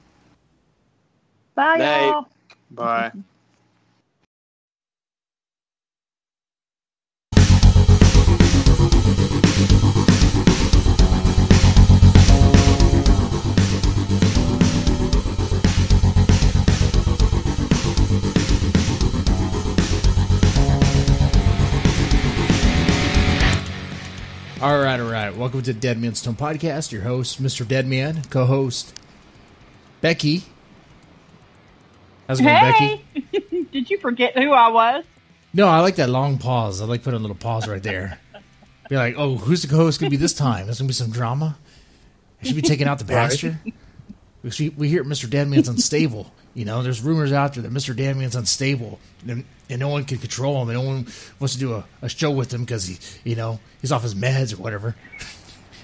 Bye, Night. y'all. Bye. All right. Welcome to Deadman's Tome Podcast. Your host, Mr. Deadman, co-host Becky. How's it going, Becky? Did you forget who I was? No, I like that long pause. I like putting a little pause right there. Be like, oh, who's the co-host going to be this time? There's going to be some drama. I should be taking out the pasture. We hear Mr. Deadman's unstable. You know, there's rumors out there that Mr. Deadman's unstable, and no one can control him, and no one wants to do a show with him because he's off his meds or whatever.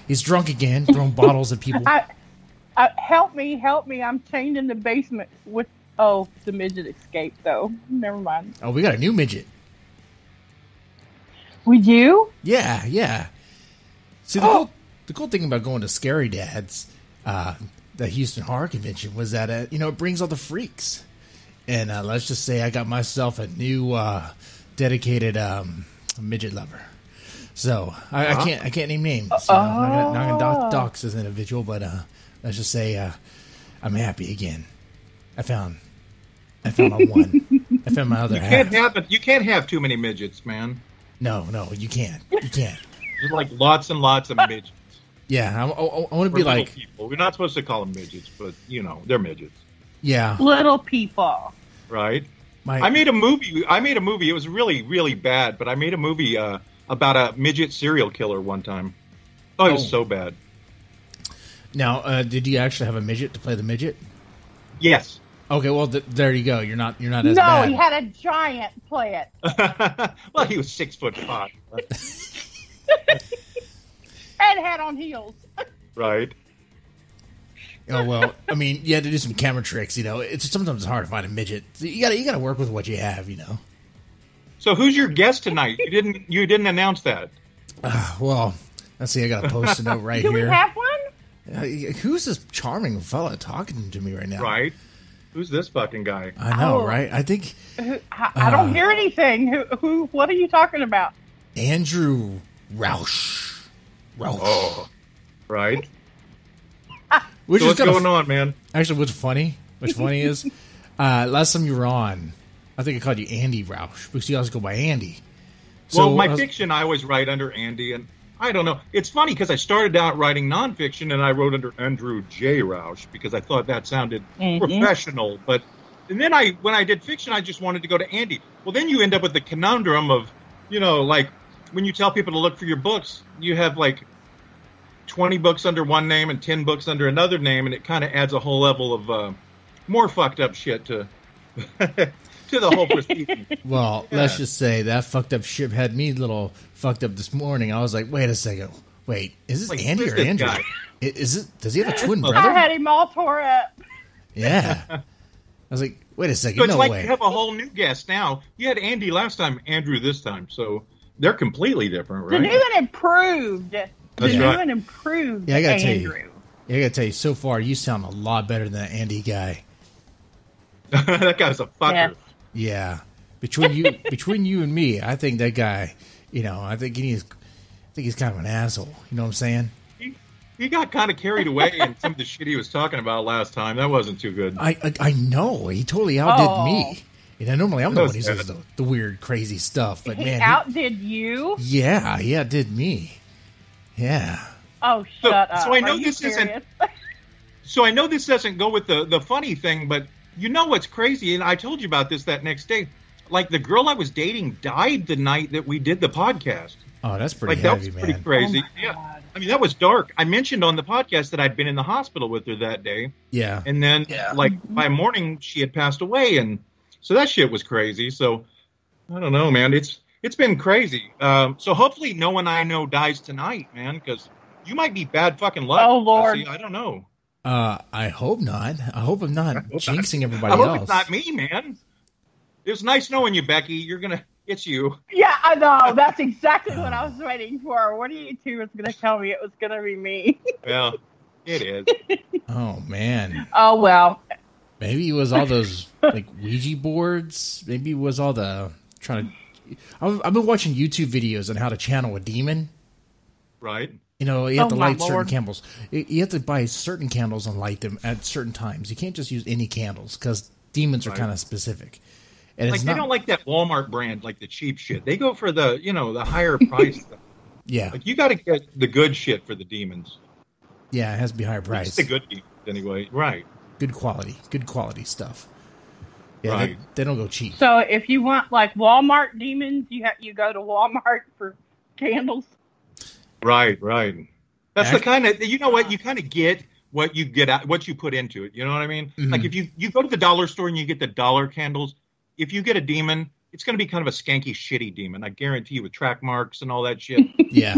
He's drunk again, throwing bottles at people. Help me! I'm chained in the basement with. Oh, the midget escaped though. Never mind. Oh, we got a new midget. We do? Yeah. See, the cool thing about going to Scary Dad's, the Houston Horror Convention, was that it brings all the freaks. And let's just say I got myself a new dedicated midget lover. So I can't name names. I'm not gonna dox as an individual, but let's just say I'm happy again. I found my one. I found my other half. You can't have too many midgets, man. No, you can't. You can't. There's like lots and lots of midgets. Yeah, I want to be like people. We're not supposed to call them midgets, but they're midgets. Yeah, little people. Right. I made a movie. It was really, really bad, but I made a movie about a midget serial killer one time. Oh, it was so bad. Now, did you actually have a midget to play the midget? Yes. Okay, well, there you go. You're not as bad. No, he had a giant play it. Well, he was 6'5". And had on heels. Right. Oh well, I mean, you had to do some camera tricks. It's sometimes hard to find a midget. You got to work with what you have. So who's your guest tonight? You didn't announce that. Well, let's see. I got a post-it note right Do here. Do we have one? Who's this charming fella talking to me right now? Right. Who's this fucking guy? I know, right? I think I don't hear anything. Who? What are you talking about? Andrew Roush. Oh, right. So what's going on, man? Actually, what's funny is last time you were on, I think I called you Andy Roush because you always go by Andy. So my fiction I always write under Andy, and I don't know. It's funny because I started out writing nonfiction and I wrote under Andrew J. Roush because I thought that sounded professional. And then when I did fiction, I just wanted to go to Andy. Well, then you end up with the conundrum of, like when you tell people to look for your books, you have like 20 books under one name and 10 books under another name, and it kind of adds a whole level of more fucked up shit to to the whole proceeding. Well, let's just say that fucked up shit had me a little fucked up this morning. I was like, wait a second. Wait, is this Andy or Andrew? Guy? Is it? Does he have a twin brother? I had him all tore up. Yeah. I was like, wait a second. So it's no like way. you have a whole new guest now. You had Andy last time, Andrew this time. So they're completely different, right? The new and improved. That's the right. new and improved. Yeah, I gotta Andrew. tell you. Yeah, I gotta tell you. So far, you sound a lot better than that Andy guy. That guy's a fucker. Yeah. Yeah. Between you and me, I think that guy. I think he's kind of an asshole. You know what I'm saying? He got kind of carried away in some of the shit he was talking about last time. That wasn't too good. I know. He totally outdid me. Normally I'm the one who says bad. the weird, crazy stuff. But He man, outdid you? Yeah, he outdid me. Yeah. Oh, shut up. So I know Are you this isn't. serious? So I know this doesn't go with the funny thing, but you know what's crazy? And I told you about this that next day. Like the girl I was dating died the night that we did the podcast. Oh, that's pretty Like heavy, that was pretty man. crazy. Oh my Yeah. God. I mean, that was dark. I mentioned on the podcast that I'd been in the hospital with her that day. Yeah. And then, like, by morning, she had passed away. And so that shit was crazy. So, I don't know, man. It's been crazy. So hopefully no one I know dies tonight, man, because you might be bad fucking luck. Oh, Lord. Jesse. I don't know. I hope not. I hope I'm not jinxing everybody I hope else. it's not me, man. It was nice knowing you, Becky. It's you. Yeah, I know. That's exactly what I was waiting for. What do you two was going to tell me it was going to be me? Well, it is. Oh, man. Oh, well. Maybe it was all those like Ouija boards. Maybe it was all the trying to. I've been watching YouTube videos on how to channel a demon. Right. You know, you have to my light certain Lord. candles. You have to buy certain candles and light them at certain times. You can't just use any candles because demons are kind of specific. And Like it's they not, don't like that Walmart brand, like the cheap shit. They go for the higher price stuff. Yeah, Like you got to get the good shit for the demons. yeah, it has to be higher At price. least the good demons, anyway. Right. Good quality stuff. Yeah, Right. they don't go cheap. So if you want, like, Walmart demons, you go to Walmart for candles. Right. That's the Act- kind of you kind of get what you get out, what you put into it. You know what I mean? Mhm. Like if you go to the dollar store and you get the dollar candles, if you get a demon, it's going to be kind of a skanky, shitty demon. I guarantee you, with track marks and all that shit. Yeah,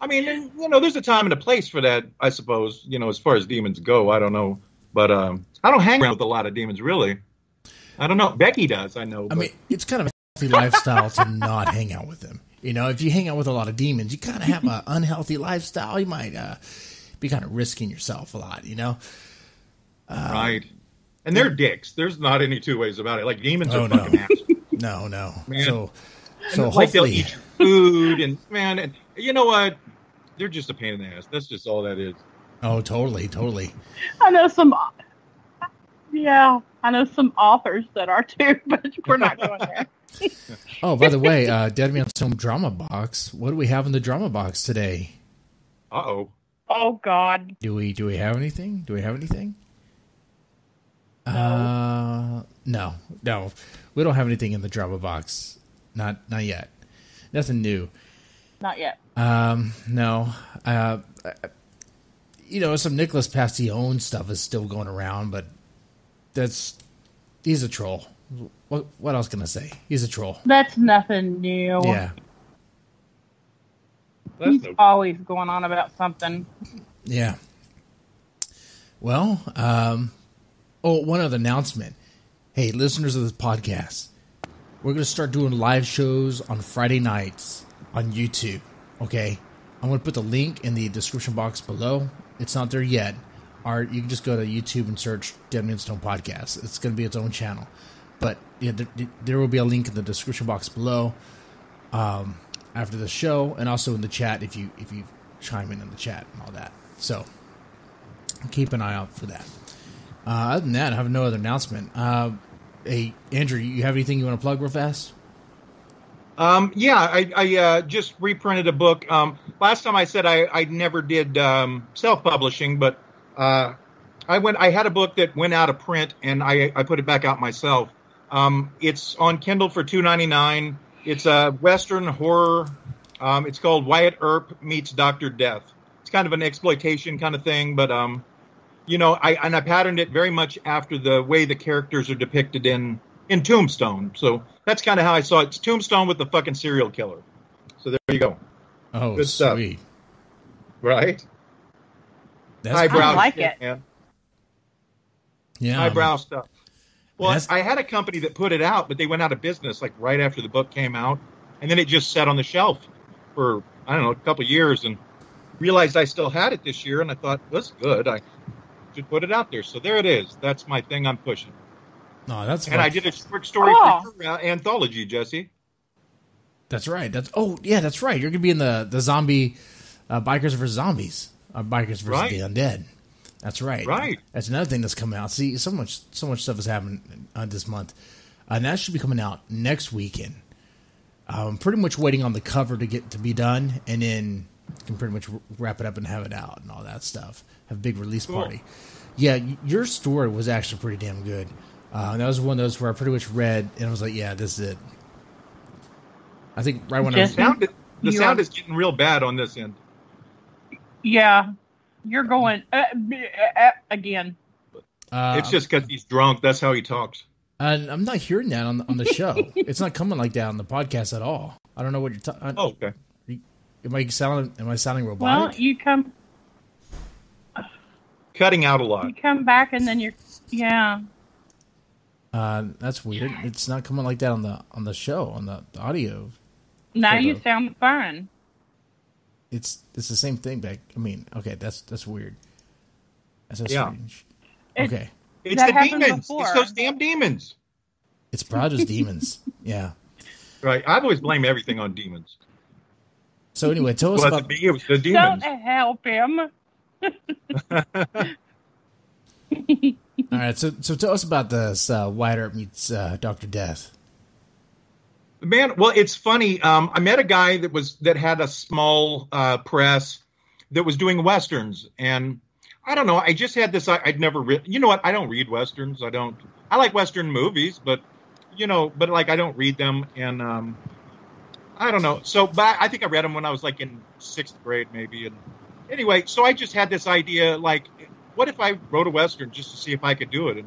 I mean, there's a time and a place for that, I suppose. As far as demons go, I don't know, but I don't hang around with a lot of demons, really. I don't know. Becky does, I know. I mean, it's kind of a healthy lifestyle to not hang out with them. If you hang out with a lot of demons, you kind of have an unhealthy lifestyle. You might be kind of risking yourself a lot. Right. And they're dicks. There's not any two ways about it. Like demons Oh, are no. fucking assholes. No. Man. So Like they'll hopefully, eat your food and man, and you know what? They're just a pain in the ass. That's just all that is. oh, totally. I know some. Yeah, I know some authors that are too, but we're not going there. Oh, by the way, Deadman's Tome drama box. What do we have in the drama box today? Uh-oh. Oh God. Do we have anything? No. We don't have anything in the drama box. Not yet. Nothing new. Not yet. No. Some Nicholas Pastillon stuff is still going around, but he's a troll. What else can I say? He's a troll. That's nothing new. Yeah. He's always going on about something. Yeah. Well, one other announcement. Hey, listeners of this podcast, we're going to start doing live shows on Friday nights on YouTube. Okay? I'm going to put the link in the description box below. It's not there yet. Or you can just go to YouTube and search Deadman Stone Podcast. It's going to be its own channel. But yeah, there will be a link in the description box below after the show, and also in the chat if you chime in the chat and all that. So keep an eye out for that. Other than that, I have no other announcement. Hey, Andrew, you have anything you want to plug real fast? Yeah, I just reprinted a book. Last time I said I never did self-publishing, but I had a book that went out of print, and I put it back out myself. It's on Kindle for $2.99. It's a Western horror. It's called Wyatt Earp Meets Dr. Death. It's kind of an exploitation kind of thing, but I patterned it very much after the way the characters are depicted in Tombstone. So that's kind of how I saw it. It's Tombstone with the fucking serial killer. So there you go. Oh, good stuff. Sweet. Right? I like shit, it. Man. Yeah. Highbrow stuff. Well, That's- I had a company that put it out, but they went out of business like right after the book came out. And then it just sat on the shelf for, I don't know, a couple of years, and realized I still had it this year. And I thought, that's good. I should put it out there. So there it is. That's my thing I'm pushing. No, that's And fun. I did a short story for your anthology, Jesse. That's right. That's right. You're gonna be in the zombie Bikers vs Zombies, Bikers vs the Undead. That's right. Right. That's another thing that's coming out. See, so much stuff is happening this month, and that should be coming out next weekend. I'm pretty much waiting on the cover to be done, and then can pretty much wrap it up and have it out and all that stuff. Have a big release party. Yeah, your story was actually pretty damn good. That was one of those where I pretty much read and I was like, yeah, this is it. I think right when the sound is getting real bad on this end. Yeah, you're going again. It's just because he's drunk. That's how he talks. And I'm not hearing that on the show. It's not coming like that on the podcast at all. I don't know what you're talking. Oh, okay. Am I sounding robotic? Well, you come cutting out a lot. You come back and then yeah. That's weird. It's not coming like that on the show, on the audio. Now you sound fine. It's the same thing back. I mean, okay, that's weird. That's so strange. Okay. It's the demons. Before. It's those damn demons. It's probably just demons. Yeah. Right. I always blame everything on demons. So anyway, tell us about it was the demons. Don't help him. All right. So tell us about this Wyatt Earp meets Dr. Death. Man, well, it's funny. I met a guy that had a small press that was doing westerns, and I don't know. I just had this. I'd never read. You know what? I don't read westerns. I like western movies, but like I don't read them, and I don't know. So, but I think I read them when I was like in 6th grade, maybe. And anyway, so I just had this idea, like, what if I wrote a western just to see if I could do it,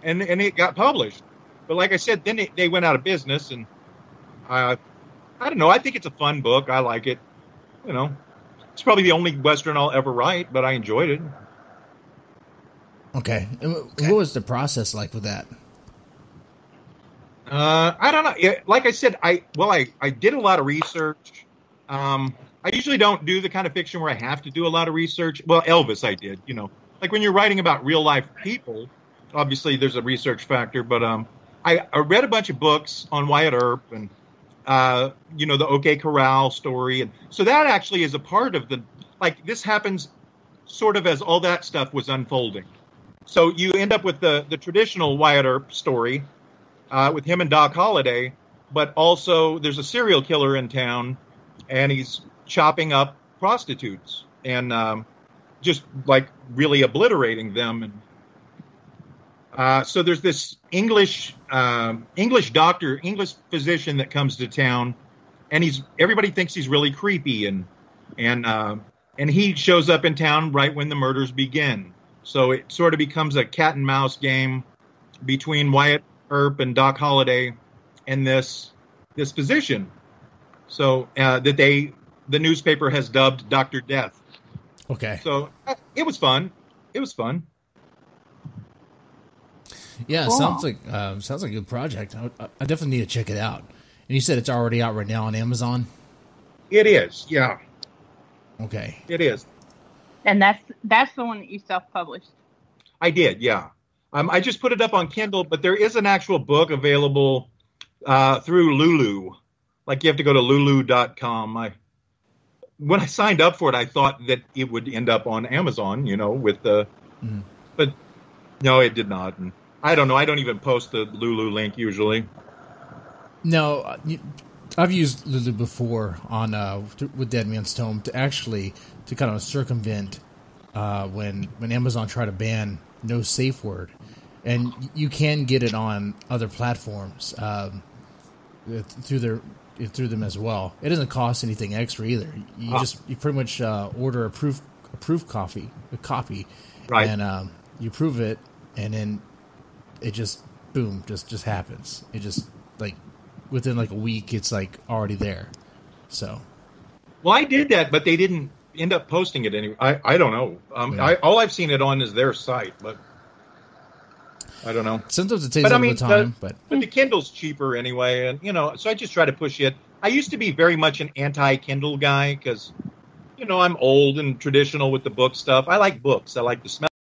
and it got published. But like I said, then they went out of business, and I don't know. I think it's a fun book. I like it. It's probably the only western I'll ever write, but I enjoyed it. Okay. And what was the process like with that? I don't know. Like I said, I did a lot of research. I usually don't do the kind of fiction where I have to do a lot of research. Well, Elvis, I did. Like when you're writing about real life people, obviously there's a research factor. But I read a bunch of books on Wyatt Earp and the OK Corral story, and so that actually is a part of this happens sort of as all that stuff was unfolding. So you end up with the traditional Wyatt Earp story with him and Doc Holliday, but also there's a serial killer in town, and he's chopping up prostitutes and just like really obliterating them. And so there's this English physician that comes to town, and everybody thinks he's really creepy, and he shows up in town right when the murders begin. So it sort of becomes a cat and mouse game between Wyatt Earp and Doc Holliday and this physician. So that the newspaper has dubbed Dr. Death. Okay. So it was fun. Yeah, cool. Sounds like a good project. I definitely need to check it out. And you said it's already out right now on Amazon? It is, yeah. Okay. It is. And that's the one that you self-published? I did, yeah. I just put it up on Kindle, but there is an actual book available through Lulu. Like you have to go to lulu.com. When I signed up for it, I thought that it would end up on Amazon, with the... Mm. But no, it did not. And I don't know. I don't even post the Lulu link usually. No, I've used Lulu before on with Deadman's Tome to kind of circumvent when Amazon tried to ban no safe word, and you can get it on other platforms through them as well. It doesn't cost anything extra either. You pretty much order a copy, right? And you prove it, and then it just boom, just happens. It just like within like a week, it's like already there. So, well, I did that, but they didn't end up posting it anyway. I don't know. All I've seen it on is their site, but I don't know. Sometimes it takes a little time, but the Kindle's cheaper anyway, and so I just try to push it. I used to be very much an anti-Kindle guy because I'm old and traditional with the book stuff. I like books. I like the smell